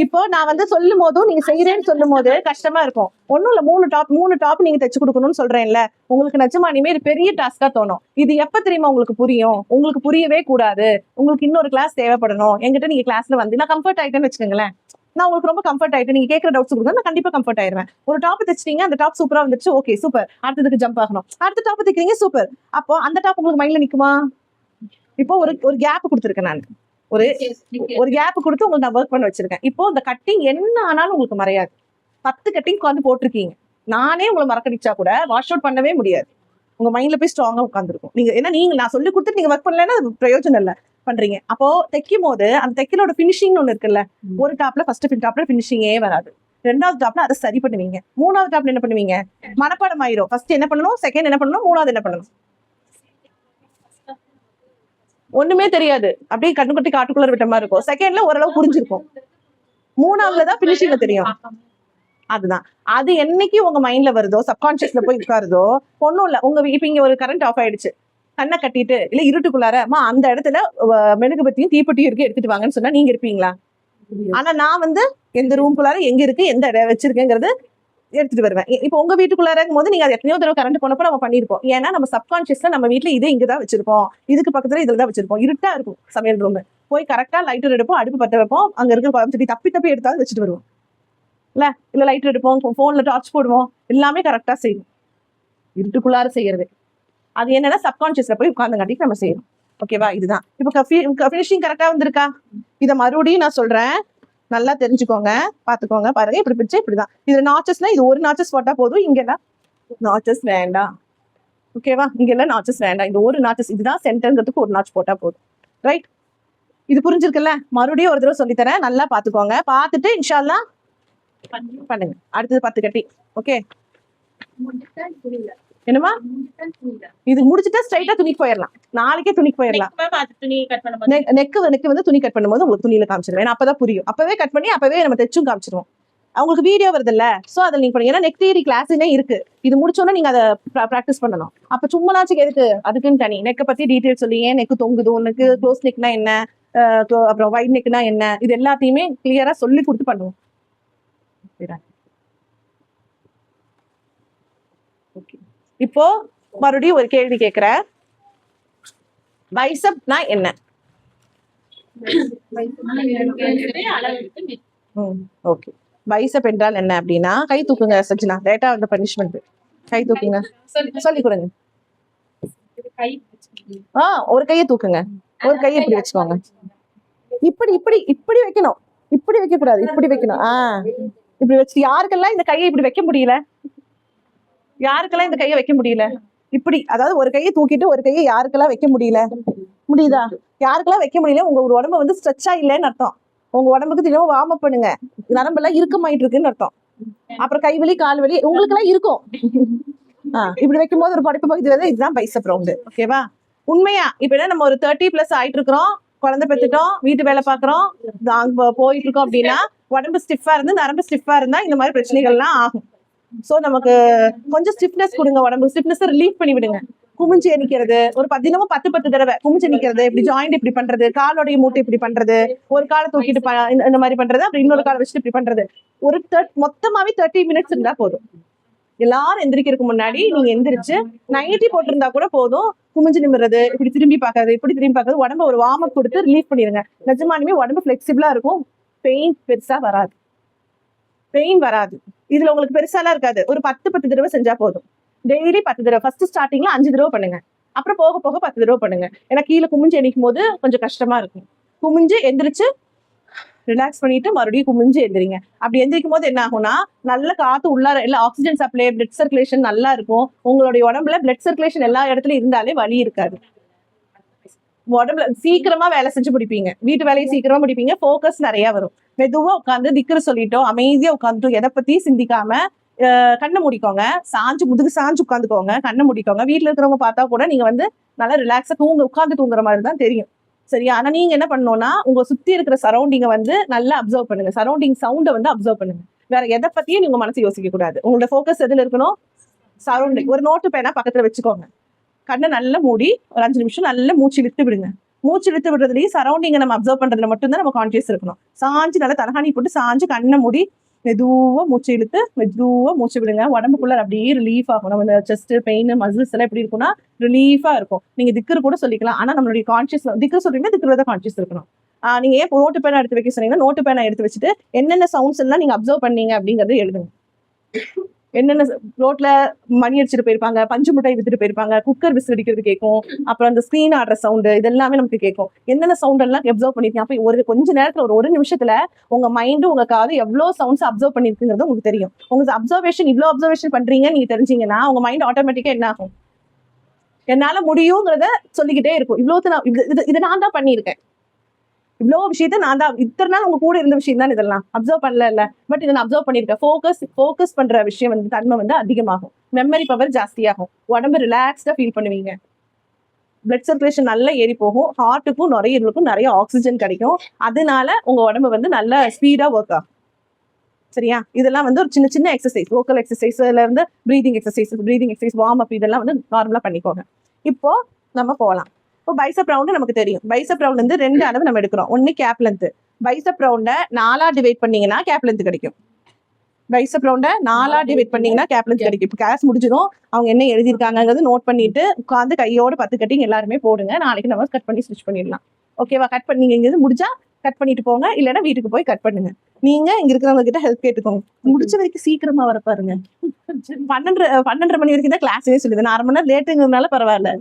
இப்போ நான் வந்து சொல்லும் போதும் நீங்க செய்யறேன்னு சொல்லும் போது கஷ்டமா இருக்கும். ஒண்ணும் இல்ல, 3 டாப் நீங்க தைச்சு கொடுக்கணும்னு சொல்றேன்ல, உங்களுக்கு நிஜமானிமே இது பெரிய டாஸ்கா தோணும். இது எப்ப தெரியுமா உங்களுக்கு புரியும்? உங்களுக்கு புரியவே கூடாது. உங்களுக்கு இன்னொரு கிளாஸ் தேவைப்படணும். என்கிட்ட நீங்க கிளாஸ்ல வந்து நான் கம்ஃபர்ட் ஆயிட்டேன்னு வச்சுக்கோங்களேன், நான் உங்களுக்கு ரொம்ப கம்ஃபர்ட் ஆயிட்டு நீங்க கேட்கற டவுட்ஸ் கொடுத்தா நான் கண்டிப்பா கம்ஃபர்ட் ஆயிருவேன். ஒரு டாப் தைச்சிட்டீங்க, அந்த டாப் சூப்பரா வந்துருச்சு, ஓகே சூப்பர், அடுத்ததுக்கு ஜம்ப் ஆகணும். அடுத்த டாப் தைக்கிறீங்க, சூப்பர். அப்போ அந்த டாப் உங்களுக்கு மைண்ட்ல நிக்குமா? இப்போ ஒரு கேப் கொடுத்துருக்கேன் நான், ஒரு கேப் கொடுத்து உங்களுக்கு நான் ஒர்க் பண்ண வச்சிருக்கேன். இப்போ இந்த கட்டிங் என்ன ஆனாலும் உங்களுக்கு மறையாது. 10 கட்டிங் உட்காந்து போட்டிருக்கீங்க, நானே உங்களை மறக்கடிச்சா கூட வாஷ் அவுட் பண்ணவே முடியாது. உங்க மைண்ட்ல போய் ஸ்ட்ராங்கா உட்காந்துருக்கும். நீங்க ஏன்னா நான் சொல்லி கொடுத்துட்டு நீங்க ஒர்க் பண்ணலன்னா அது பிரயோஜனம் இல்லை பண்றீங்க. அப்போ தைக்கும் போது அந்த தைக்கலோட பினிஷிங் ஒண்ணு இருக்குல்ல, ஒரு டாப்ல ஃபர்ஸ்ட் டாப்ல பினிஷிங்கே வராது, ரெண்டாவது டாப்ல அதை சரி பண்ணுவீங்க, மூணாவது டாப்ல என்ன பண்ணுவீங்க? மனப்பாடம் ஆயிரும். ஃபர்ஸ்ட் என்ன பண்ணணும், செகண்ட் என்ன பண்ணணும், மூணாவது என்ன பண்ணணும், ஒண்ணுமே தெரியாது. அப்படியே கண்ணு கட்டி காட்டுக்குள்ள விட்ட மாதிரி இருக்கும். செகண்ட்ல ஓரளவு புரிஞ்சிருக்கும், மூணாவதுலதான் பினிஷிங்ல தெரியும். அதுதான், அது என்னைக்கு உங்க மைண்ட்ல வருதோ, சப்கான்சியஸ்ல போய் உட்காருதோ, ஒண்ணும் இல்ல. உங்க இப்ப இங்க ஒரு கரண்ட் ஆஃப் ஆயிடுச்சு, கண்ணை கட்டிட்டு இல்ல இருட்டுக்குள்ளார அந்த இடத்துல மெழுகுபத்தியும் தீப்பெட்டியும் இருக்கு எடுத்துட்டு வாங்கன்னு சொன்னா நீங்க இருப்பீங்களா? ஆனா நான் வந்து எந்த ரூம்குள்ளார எங்க இருக்கு, எந்த வச்சிருக்கேங்கிறது எடுத்துட்டு வருவேன். இப்போ உங்க வீட்டுக்குள்ளார இருக்கும் போது நீங்க அது எத்தனையோ தடவை கரண்ட் போனப்போ நம்ம பண்ணிருப்போம். ஏன்னா நம்ம சப்கான்சியஸ்ல நம்ம வீட்டுல இது இங்கதான் வச்சிருப்போம், இதுக்கு பக்கத்துல இதுலதான் வச்சிருப்போம். இருட்டா இருக்கும் சமையல் ரூம், போய் கரெக்டா லைட்டர் எடுப்போம், அடுப்பு பற்ற வைப்போம், அங்க இருக்க குழம்பு சட்டி தப்பி தப்பி எடுத்தாலும் வச்சுட்டு வருவோம் இல்ல லைட்டர் எடுப்போம், போன்ல டார்ச் போடுவோம், எல்லாமே கரெக்டா செய்யும். இருட்டுக்குள்ளார செய்யறது அது என்னன்னா சப்கான்சியஸ்ல போய் உட்கார்ந்தங்காட்டிக்கு நம்ம செய்யணும். ஓகேவா? இதுதான். இப்போ ஃபினிஷிங் கரெக்டா வந்திருக்கா? இதை மறுபடியும் நான் சொல்றேன், நல்லா தெரிஞ்சுக்கோங்க, பாத்துக்கோங்க. பாருங்க, இப்படி பிடிச்சா இப்படிதான். இதுல நாச்சஸ்னா இது ஒரு நாச்சஸ் போட்டா போதும், இங்கெல்லாம் நாச்சஸ் வேண்டாம். ஓகேவா? இங்கெல்லாம் நாச்சஸ் வேண்டாம். இந்த ஒரு நாச்சஸ், இதுதான் சென்டர்ங்கிறதுக்கு ஒரு நாச் போட்டா போதும். ரைட்? இது புரிஞ்சிருக்குல்ல? மறுபடியும் ஒரு தடவை சொல்லித்தரேன், நல்லா பாத்துக்கோங்க. பார்த்துட்டு இன்ஷா அல்லாஹ் பண்ணுங்க. அடுத்தது 10 கட்டி. ஓகே? என்னமா? இது முடிச்சுட்டா ஸ்ட்ரைட்டா துணிக்கு போயிடலாம், நாளைக்கே துணிக்கு போயிடலாம். நெக்கு வந்து துணி கட் பண்ணும்போது உங்களுக்கு துணியில காமிச்சிருவேன், ஏன்னா அப்பதான் புரியும். அப்பவே கட் பண்ணி அப்பவே நம்ம தைச்சும் காமிச்சிருவோம். அவங்களுக்கு வீடியோ வருது இல்ல, சோ அதில் நீங்க பண்ணுங்க. ஏன்னா நெக் தியரி கிளாஸ்னே இருக்கு, இது முடிச்சோன்னா நீங்க அதை ப்ராக்டிஸ் பண்ணணும். அப்ப சும்மாச்சுக்கு எதுக்கு, அதுக்குன்னு தனி நெக்கை பத்தி டீடைல் சொல்லி, ஏன் நெக்கு தொங்குது, உனக்கு க்ளோஸ் நெக்னா என்ன, அப்புறம் வைட் நெக்னா என்ன, இது எல்லாத்தையுமே கிளியரா சொல்லி கொடுத்து பண்ணுவோம். இப்போ மறுபடியும் ஒரு கேள்வி கேட்கிறேன், பைசப்னா என்ன? ஓகே, பைசப் என்றால் என்ன அப்படின்னா, கை தூக்குங்க சஜ்னா, லேட்டா வந்த பனிஷ்மெண்ட். கை தூக்குங்க, சொல்லி கொடுங்க. ஒரு கையை தூக்குங்க, ஒரு கையை இப்படி வச்சுக்கோங்க. இப்படி இப்படி இப்படி வைக்கணும், இப்படி வைக்க கூடாது, இப்படி வைக்கணும். இப்படி வச்சு யாருக்கெல்லாம் இந்த கையை இப்படி வைக்க முடியல, யாருக்கெல்லாம் இந்த கையை வைக்க முடியல, இப்படி, அதாவது ஒரு கையை தூக்கிட்டு ஒரு கையை யாருக்கெல்லாம் வைக்க முடியல, முடியுதா? யாருக்கெல்லாம் வைக்க முடியல, உங்க ஒரு உடம்பு வந்து ஸ்ட்ரெச்சா இல்லைன்னு அர்த்தம். உங்க உடம்புக்கு தினமும் வார்ம் அப் பண்ணுங்க, நரம்பெல்லாம் இறுக்கமாயிட்டு இருக்குன்னு அர்த்தம். அப்புறம் கை வலி கால் வலி உங்களுக்கு எல்லாம் இருக்கும். இப்படி வைக்கும் போது ஒரு படிப்பு பகுதி வந்து இதுதான் பைசப் ரவுண்டு. ஓகேவா? உண்மையா இப்ப என்ன, நம்ம ஒரு 30+ ஆயிட்டு இருக்கிறோம், குழந்தை பெற்றுட்டோம், வீட்டு வேலை பாக்குறோம், போயிட்டு இருக்கோம் அப்படின்னா உடம்பு ஸ்டிஃபா இருந்து நரம்பு ஸ்டிஃபா இருந்தா இந்த மாதிரி பிரச்சனைகள்லாம் ஆகும். சோ நமக்கு கொஞ்சம் ஸ்டிஃப்னஸ் கொடுங்க, உடம்பு ஸ்டிஃப்னஸ் ரிலீஃப் பண்ணி விடுங்க. குமிஞ்சு எண்ணிக்கிறது, ஒரு 10 தடவை குமிஞ்சு நிக்கிறது, இப்படி ஜாயிண்ட் இப்படி பண்றது, காலோடைய மூட்டை இப்படி பண்றது, ஒரு காலை தூக்கிட்டு இந்த மாதிரி பண்றது, அப்புறம் இன்னொரு காலை வச்சுட்டு இப்படி பண்றது, ஒரு மொத்தமாவே 30 மினிட்ஸ் இருந்தா போதும். எல்லாரும் எந்திரிக்கிறதுக்கு முன்னாடி நீங்க எந்திரிச்சு நைட்டி போட்டிருந்தா கூட போதும், குமிஞ்சு நிமிறது, இப்படி திரும்பி பாக்குறது, இப்படி திரும்பி பாக்குறது, உடம்பு ஒரு வார்ம் அப் கொடுத்து ரிலீஃப் பண்ணிருங்க. நிஜமானுமே உடம்பு பிளெக்சிபிளா இருக்கும், பெயின் பெருசா வராது, பெயின் வராது. இதுல உங்களுக்கு பெருசாலாம் இருக்காது. ஒரு 10 தடவை செஞ்சா போதும். டெய்லி 10 தடவை. ஃபர்ஸ்ட் ஸ்டார்டிங்ல 5 தடவை பண்ணுங்க, அப்புறம் போக போக 10 தடவை பண்ணுங்க. ஏன்னா கீழே குமிஞ்சு எண்ணிக்கும் போது கொஞ்சம் கஷ்டமா இருக்கும். குமிஞ்சு எந்திரிச்சு ரிலாக்ஸ் பண்ணிட்டு மறுபடியும் குமிஞ்சு எந்திரிங்க. அப்படி எந்திரிக்கும் போது என்ன ஆகும்னா, நல்ல காத்து உள்ளார எல்லாம் ஆக்சிஜன் சப்ளை, பிளட் சர்க்குலேஷன் நல்லா இருக்கும். உங்களுடைய உடம்புல பிளட் சர்க்குலேஷன் எல்லா இடத்துலயும் இருந்தாலே வலி இருக்காது. உடம்புல சீக்கிரமா வேலை செஞ்சு முடிப்பீங்க, வீட்டு வேலையை சீக்கிரமா முடிப்பீங்க, ஃபோக்கஸ் நிறைய வரும். மெதுவா உட்காந்து திக்ரு சொல்லிட்டோம், அமைதியா உட்காந்துட்டோம், எதை பத்தி சிந்திக்காம கண்ணை மூடிக்கோங்க, சாஞ்சு முதுகு சாஞ்சு உட்காந்துக்கோங்க, கண்ணை மூடிக்கோங்க. வீட்டுல இருக்கிறவங்க பார்த்தா கூட நீங்க வந்து நல்லா ரிலாக்ஸா உட்காந்து தூங்குற மாதிரி தான் தெரியும். சரியா? ஆனா நீங்க என்ன பண்ணணும்னா, உங்க சுத்தி இருக்கிற சரௌண்டிங்கை வந்து நல்லா அப்சர்வ் பண்ணுங்க, சரௌண்டிங் சவுண்டை வந்து அப்சர்வ் பண்ணுங்க. வேற எதை பத்தியும் நீங்க மனசு யோசிக்க கூடாது. உங்களோட ஃபோக்கஸ் எதுல இருக்கணும்? சரௌண்டிங். ஒரு நோட்டு பேனா பக்கத்துல வச்சுக்கோங்க, கண்ணை நல்லா மூடி ஒரு 5 நிமிஷம் நல்லா மூச்சு இழுத்து விடுங்க. மூச்சு இழுத்து விடுறதுலயும் சரௌண்டிங்கை நம்ம அப்சர்வ் பண்றதுல மட்டும்தான் நம்ம கான்சியஸ் இருக்கணும். சாஞ்சு நல்லா தலகாணி போட்டு சாஞ்சு கண்ணை மூடி மெதுவா மூச்சு இழுத்து மெதுவா மூச்சு விடுங்க. உடம்புக்குள்ள அப்படியே ரிலீஃப் ஆகும். நம்ம செஸ்ட் பெயின் மசில்ஸ் எல்லாம் எப்படி இருக்கும்னா ரிலீஃபா இருக்கும். நீங்க திக்கர் கூட சொல்லிக்கலாம், ஆனா நம்மளுடைய கான்சியஸ் திக்கர் சொல்றீங்கன்னா திக்கர் தான் கான்சியஸ் இருக்கணும். நீங்க ஏன் நோட்டு பேனா எடுத்து வைக்க சொன்னீங்கன்னா, நோட்டு பேனா எடுத்து வச்சுட்டு என்னென்ன சவுண்ட்ஸ் எல்லாம் நீங்க அப்சர்வ் பண்ணீங்க அப்படிங்கறது எழுதுங்க. என்னென்ன ரோட்ல மணி அடிச்சுட்டு போயிருப்பாங்க, பஞ்சு முட்டை வித்துட்டு போயிருப்பாங்க, குக்கர் விசில் அடிக்கிறது கேட்கும், அப்புறம் அந்த ஸ்கிரீன் ஆடுற சவுண்டு, இதெல்லாமே நமக்கு கேட்கும். என்னென்ன சவுண்ட் எல்லாம் அப்சர்வ் பண்ணிருக்கீங்க. அப்ப கொஞ்ச நேரத்துல ஒரு நிமிஷத்துல உங்க மைண்டு உங்க காது எவ்வளவு சவுண்ட்ஸ் அப்சர்வ் பண்ணிருக்குங்கிறது உங்களுக்கு தெரியும். உங்க அப்சர்வேஷன் இவ்வளவு அப்சர்வேஷன் பண்றீங்க நீங்க தெரிஞ்சீங்கன்னா உங்க மைண்ட் ஆட்டோமேட்டிக்கா என்ன ஆகும், என்னால முடியுங்கிறத சொல்லிக்கிட்டே இருக்கும். இதை நான் தான் பண்ணியிருக்கேன், இவ்வளவு விஷயத்த நான் தான் இத்தனை நாள் உங்க கூட இருந்த விஷயம் தான் இதெல்லாம் அப்சர்வ் பண்ணல, பட் இதை நான் அப்சர்வ் பண்ணிருக்கேன். ஃபோக்கஸ் பண்ற விஷயம் வந்து தன்மை வந்து அதிகமாகும், மெமரி பவர் ஜாஸ்தியாகும், உடம்பு ரிலாக்ஸ்டா ஃபீல் பண்ணுவீங்க, பிளட் சர்க்குலேஷன் நல்லா ஏறி போகும், ஹார்ட்டுக்கும் நுரையீரலுக்கும் நிறைய ஆக்சிஜன் கிடைக்கும். அதனால உங்க உடம்பு வந்து நல்ல ஸ்பீடா ஒர்க் ஆகும். சரியா? இதெல்லாம் வந்து ஒரு சின்ன சின்ன எக்ஸசைஸ், லோக்கல் எக்ஸசைஸ்ல இருந்து பிரீதிங் எக்ஸசைஸ் வார்ம் அப் இதெல்லாம் வந்து நார்மலா பண்ணிக்கோங்க. இப்போ நம்ம போகலாம். இப்போ பைசப் ரவுண்டு நமக்கு தெரியும். பைசப் ரவுண்ட் வந்து 2 அளவு நம்ம எடுக்கிறோம். ஒன்னு கேப் லென்த். பைசப் ரவுண்டை 4ஆ டிவைட் பண்ணீங்கன்னா கேப் லென்த் கிடைக்கும். பைசப் ரவுண்டை 4ஆ டிவைட் பண்ணீங்கன்னா கேப் லென்த் கிடைக்கும். இப்போ கிளாஸ் முடிஞ்சிடும், அவங்க என்ன எழுதியிருக்காங்கிறது நோட் பண்ணிட்டு உட்காந்து கையோட 10 கட்டிங் எல்லாருமே போடுங்க. நாளைக்கு நம்ம கட் பண்ணி ஸ்டிச் பண்ணிடலாம். ஓகேவா? கட் பண்ணி நீங்க இங்க முடிஞ்சா கட் பண்ணிட்டு போங்க, இல்லைன்னா வீட்டுக்கு போய் கட் பண்ணுங்க. நீங்க இங்க இருக்கிறவங்க கிட்ட ஹெல்ப் கேட்டுக்கோங்க. முடிச்ச வரைக்கும் சீக்கிரமா வர பாருங்க. 12:30 மணி வரைக்கும் தான் கிளாஸே சொல்லுது. நான் 1/2 மணி நேரம் லேட்டுங்கிறதுனால பரவாயில்ல.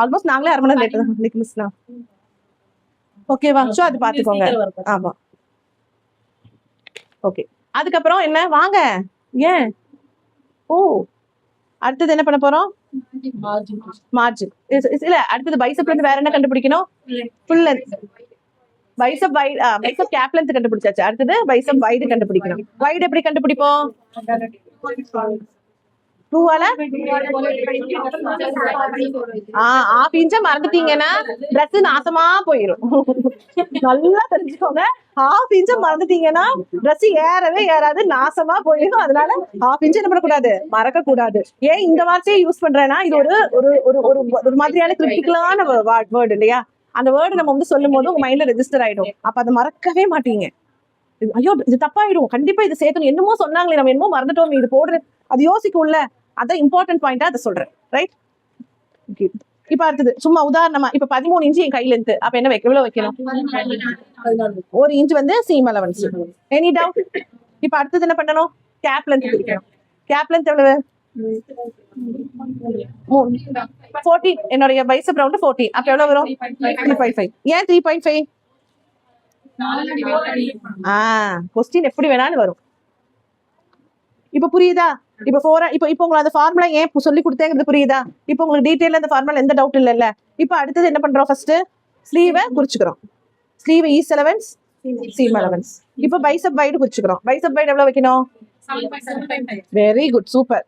ஆல்மோஸ்ட் நாங்களே 1/2 மணி நேரம் லேட்டு தான் மிஸ்லாம். ஓகேவா? ஸோ அது பாத்துக்கோங்க. ஆமா, ஓகே. அதுக்கப்புறம் என்ன? வாங்க. ஏன்? ஓ, அடுத்தது என்ன பண்ண போறோம்? மார்ஜின். இல்ல, அடுத்தது பைசப்ல இருந்து வேற என்ன கண்டுபிடிக்கணும்? Full length. Bicep wide, bicep cap length கண்டுபிடிச்சாச்சு. அடுத்தது பைசப் வைடு கண்டுபிடிக்கணும். வைடு எப்படி கண்டுபிடிப்போம்? 2ஆல ½ இன்ச்ச மறந்துட்டீங்கன்னா ட்ரெஸ் நாசமா போயிரும். நல்லா தெரிஞ்சுக்கோங்க. ½ இன்ச்ச மறந்துட்டீங்கன்னா ட்ரெஸ் ஏறவே ஏறாது, நாசமா போயிடும். அதனால ½ இன்ச் என்ன பண்ணக்கூடாது? மறக்க கூடாது. ஏன் இந்த வார்த்தையை யூஸ் பண்றேன்னா, இது ஒரு ஒரு ஒரு ஒரு மாதிரியான கிரிட்டிக்கலான வேர்டு இல்லையா? அந்த வேர்டு நம்ம வந்து சொல்லும் போது உங்க மைண்ட்ல ரெஜிஸ்டர் ஆயிடும். அப்ப அதை மறக்கவே மாட்டீங்க. ஐயோ இது தப்பாயிடும், கண்டிப்பா இது சேர்க்கணும், என்னமோ சொன்னாங்களே நம்ம என்னமோ மறந்துட்டோம், இது போடுறது அது யோசிக்கும்ல. அதான் இம்பார்ட்டன்ட் பாயிண்டா அதை சொல்றேன். ரைட்? இப்ப அடுத்தது சும்மா உதாரணமா, இப்ப 13 இன்ச்சு என் கையில இருந்து, அப்ப என்ன எவ்வளவு வைக்கணும்? 1 இன்ச் வந்து சீம் அலவன்ஸ். Any doubt? இப்ப அடுத்தது என்ன பண்ணணும்? கேப் லென்த் பிடிக்கணும். கேப் லென்த் எவ்வளவு? 40. என்னுடைய பைசப் ரவுண்ட் 40. அப்ப எவ்வளவு வரும்? 3.5. ஏன் 3.5? கொஸ்டின் எப்படி வேணாலும் வரும். இப்ப புரியுதா? இப்ப இப்ப உங்களுக்கு அந்த ஃபார்முலா ஏன் சொல்லி கொடுத்தேங்கிறது புரியுதா? இப்ப உங்களுக்கு டீடைல்ல அந்த ஃபார்முலா எந்த டவுட் இல்ல. இப்ப அடுத்தது என்ன பண்றோம்? ஃபர்ஸ்ட் ஸ்லீவை குறிச்சுக்கிறோம். Sleeve ease allowance, seam allowance. இப்ப பைசப் வைடு குறிச்சுக்கிறோம். பைசப் வைடு எவ்வளவு வைக்கணும்? Very good, super.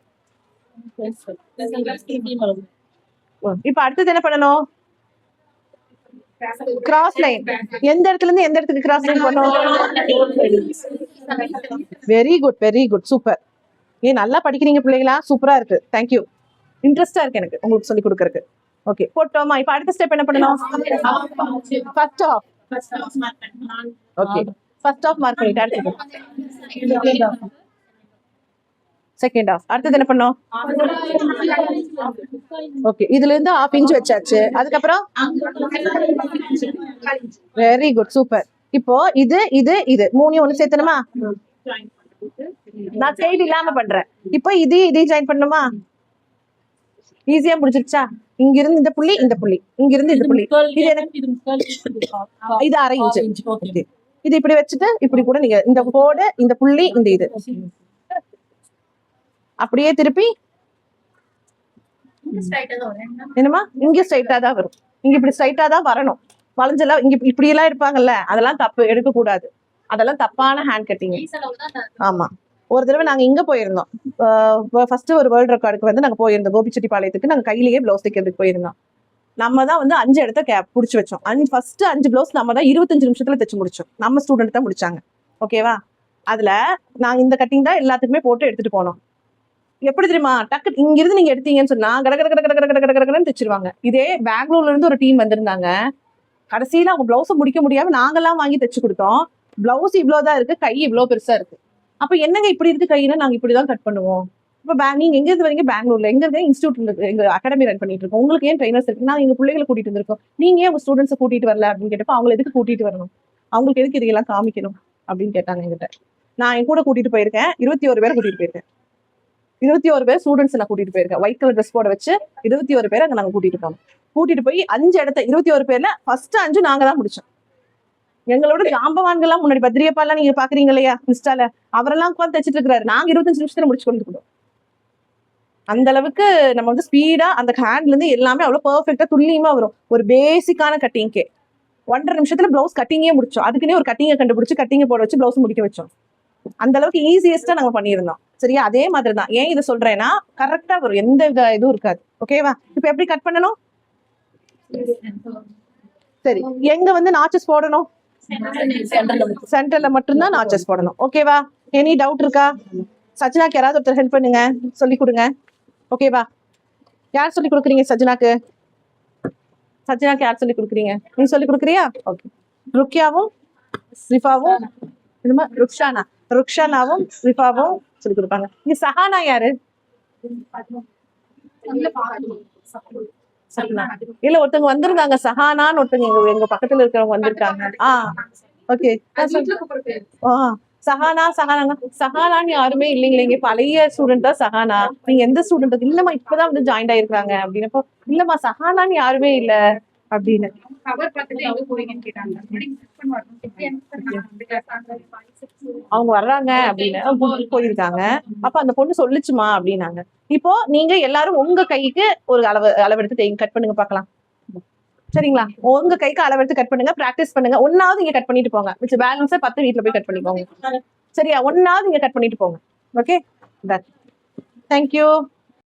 இப்ப அடுத்தது என்ன பண்ணணும்? Cross line. எந்த இடத்துல இருந்து எந்த இடத்துக்கு கிராஸ் லைன் பண்ணணும்? Very good, very good, super. ஏன் நல்லா படிக்கிறீங்க பிள்ளைங்களா? சூப்பரா இருக்கு. தேங்க்யூ. இன்ட்ரெஸ்டா இருக்கு எனக்கு உங்களுக்கு சொல்லி கொடுக்கறதுக்கு. ஓகே, போட்டோமா? இப்ப அடுத்த ஸ்டெப் என்ன பண்ணணும்? First half. Okay, first half mark பண்ணிட்டு அடுத்தது செகண்ட் ஆஃப். அடுத்தது என்ன பண்ணோம்? ஓகே, இதுல இருந்து ½ இன்ச் வச்சாச்சு. அதுக்கப்புறம் வெரி குட், சூப்பர். இப்போ இது இது இது மூணையும் ஒண்ணு சேர்த்தணுமா? நான் ஸ்கெயில் இல்லாம பண்றேன். இப்போ இதையும் ஜாயின் பண்ணுமா? ஈஸியா முடிஞ்சிருச்சா? இங்க இருந்து இந்த புள்ளி, இந்த புள்ளி, இங்க இருந்து இந்த புள்ளி, இது ½ இன்ச். இது இப்படி வச்சுட்டு இப்படி கூட நீங்க இந்த கோடு, இந்த புள்ளி, இந்த இது அப்படியே திருப்பி என்னமா இங்க ஸ்ட்ரைட்டா தான் வரும். இங்க இப்படி ஸ்ட்ரைட்டா தான் வரணும். வளைஞ்செல்லாம் இங்க இப்படி எல்லாம் இருப்பாங்கல்ல, அதெல்லாம் தப்பு, எடுக்க கூடாது. அதெல்லாம் தப்பான ஹேண்ட் கட்டிங். ஆமா, ஒரு தடவை நாங்க இங்க போயிருந்தோம். ஃபர்ஸ்ட் ஒரு வேர்ல்ட் ரெக்கார்டுக்கு வந்து நாங்க போயிருந்தோம். கோபிச்செட்டிப்பாளையத்துக்கு நாங்க கையிலேயே பிளவுஸ் தைக்கிறதுக்கு போயிருந்தோம். நம்ம தான் வந்து 5 இடத்த புடிச்சு வச்சோம். ஃபர்ஸ்ட் 5 பிளவுஸ் நம்ம தான் 25 நிமிஷத்துல தைச்சு முடிச்சோம். நம்ம ஸ்டூடெண்ட் தான் முடிச்சாங்க. ஓகேவா? அதுல நாங்க இந்த கட்டிங் தான் எல்லாத்துக்குமே போட்டு எடுத்துட்டு போனோம். எப்படி தெரியுமா? டக்கு இங்க இருந்து நீங்க எடுத்தீங்கன்னு சொன்னா கடகடன்னு தைச்சிருவாங்க. இதே பெங்களூர்ல இருந்து ஒரு டீம் வந்திருந்தாங்க. கடைசியில அவங்க பிளவுஸை முடிக்க முடியாம நாங்கெல்லாம் வாங்கி தைச்சு கொடுத்தோம். பிளவுஸ் இவ்வளவுதான் இருக்கு, கை இவ்வளவு பெருசா இருக்கு. அப்ப என்னங்க இப்படி இருக்கு கையினா? நாங்க இப்படிதான் கட் பண்ணுவோம். இப்ப நீங்க எங்க இருந்து வரீங்க? பெங்களூர்ல. எங்க இருக்க? இன்ஸ்டியூட்ல எங்க அகாடமி ரன் பண்ணிட்டு இருக்கோம். உங்களுக்கு ஏன் ட்ரைனர்ஸ் இருக்கு? நான் எங்க பிள்ளைகளை கூட்டிட்டு வந்திருக்கோம். நீங்க ஏன் உங்க ஸ்டூடெண்ட்ஸை கூட்டிட்டு வரல அப்படின்னு கேட்டப்ப, அவங்க எதுக்கு கூட்டிட்டு வரணும், அவங்களுக்கு எதுக்கு இதெல்லாம் காமிக்கணும் அப்படின்னு கேட்டாங்க எங்கிட்ட. நான் என் கூட கூட்டிட்டு போயிருக்கேன். 21 பேரை கூட்டிட்டு போயிருக்கேன். 21 பேர் ஸ்டூடெண்ட்ஸ் நான் கூட்டிட்டு போயிருக்கேன். ஒயிட் கலர் ட்ரெஸ் போட வச்சு 21 பேரை அங்க நாங்க கூட்டிட்டு போனோம். கூட்டிட்டு போய் 5 இடத்த 21 பேர்ல ஃபர்ஸ்ட் 5 நாங்க தான் முடிச்சோம். எங்களோட ஜாம்பவான்கள்லாம் முன்னாடி பத்ரியப்பா எல்லாம் நீங்க பாக்குறீங்க இல்லையா இன்ஸ்டால, அவரெல்லாம் உட்காந்து தைச்சிட்டு இருக்காரு. நாங்க 25 நிமிஷத்துல முடிச்சு கொண்டு போனோம். அந்த அளவுக்கு நம்ம வந்து ஸ்பீடா அந்த ஹேண்ட்ல இருந்து எல்லாமே அவ்வளவு பெர்ஃபெக்ட்டா துல்லியமா வரும். ஒரு பேசிக்கான கட்டிங்கே 1.5 நிமிஷத்துல பிளவுஸ் கட்டிங்கே முடிச்சோம். அதுக்குன்னே ஒரு கட்டிங்கை கண்டுபிடிச்சு கட்டிங்க போட வச்சு பிளவுஸ் முடிக்க வச்சோம். அந்த அளவுக்கு ஈஸியஸ்டா நாங்க பண்ணியிருந்தோம். சரியா? அதே மாதிரி தான். ஏன் இதை சொல்றேன்னா, கரெக்டா வரும், எந்த வித இதுவும் இருக்காது. ஓகேவா? இப்ப எப்படி கட் பண்ணணும்? சரி, எங்க வந்து நாச்சஸ் போடணும்? சென்டர்ல மட்டும்தான் நாச்சஸ் போடணும். ஓகேவா? எனி டவுட் இருக்கா? சஜ்னாக்கு யாராவது ஒருத்தர் ஹெல்ப் பண்ணுங்க, சொல்லி கொடுங்க. ஓகேவா? யார் சொல்லி கொடுக்குறீங்க சஜ்னாக்கு? சஜ்னாக்கு யார் சொல்லி கொடுக்குறீங்க? நீ சொல்லி கொடுக்குறியா? ஓகே. ருக்கியாவும் ரிஃபாவும் ருக்ஷானாவும் ரிஃபாவும் சொல்லி கொடுப்பாங்க. இங்க சஹானா யாரு? இல்ல ஒருத்தவங்க வந்திருந்தாங்க, சஹானான்னு ஒருத்தவங்க எங்க பக்கத்துல இருக்கிறவங்க வந்திருக்காங்க. ஓகே. சஹானா சஹானான்னு யாருமே இல்லைங்களே, இங்க பழைய ஸ்டூடெண்ட் தான் சஹானா. நீங்க எந்த ஸ்டூடெண்ட்? இல்லம்மா இப்பதான் வந்து ஜாயின் ஆயிருக்காங்க அப்படின்னப்போ, இல்லம்மா சஹானான்னு யாருமே இல்ல அப்படின்னு. அவங்க வர்றாங்க அப்படின்னு போயிருக்காங்க. அப்ப அந்த பொண்ணு சொல்லுச்சுமா அப்படின்னாங்க. இப்போ நீங்க எல்லாரும் உங்க கைக்கு ஒரு அளவெடுத்து கட் பண்ணுங்க பாக்கலாம். சரிங்களா? உங்க கைக்கு அளவெடுத்து கட் பண்ணுங்க, பிராக்டிஸ் பண்ணுங்க. ஒன்னாவது இங்க கட் பண்ணிட்டு போங்க. மிச்ச பேலன்ஸா 10 வீட்ல போய் கட் பண்ணிக்கோங்க. சரியா? ஒன்னாவது இங்க கட் பண்ணிட்டு போங்க. Okay, thank you.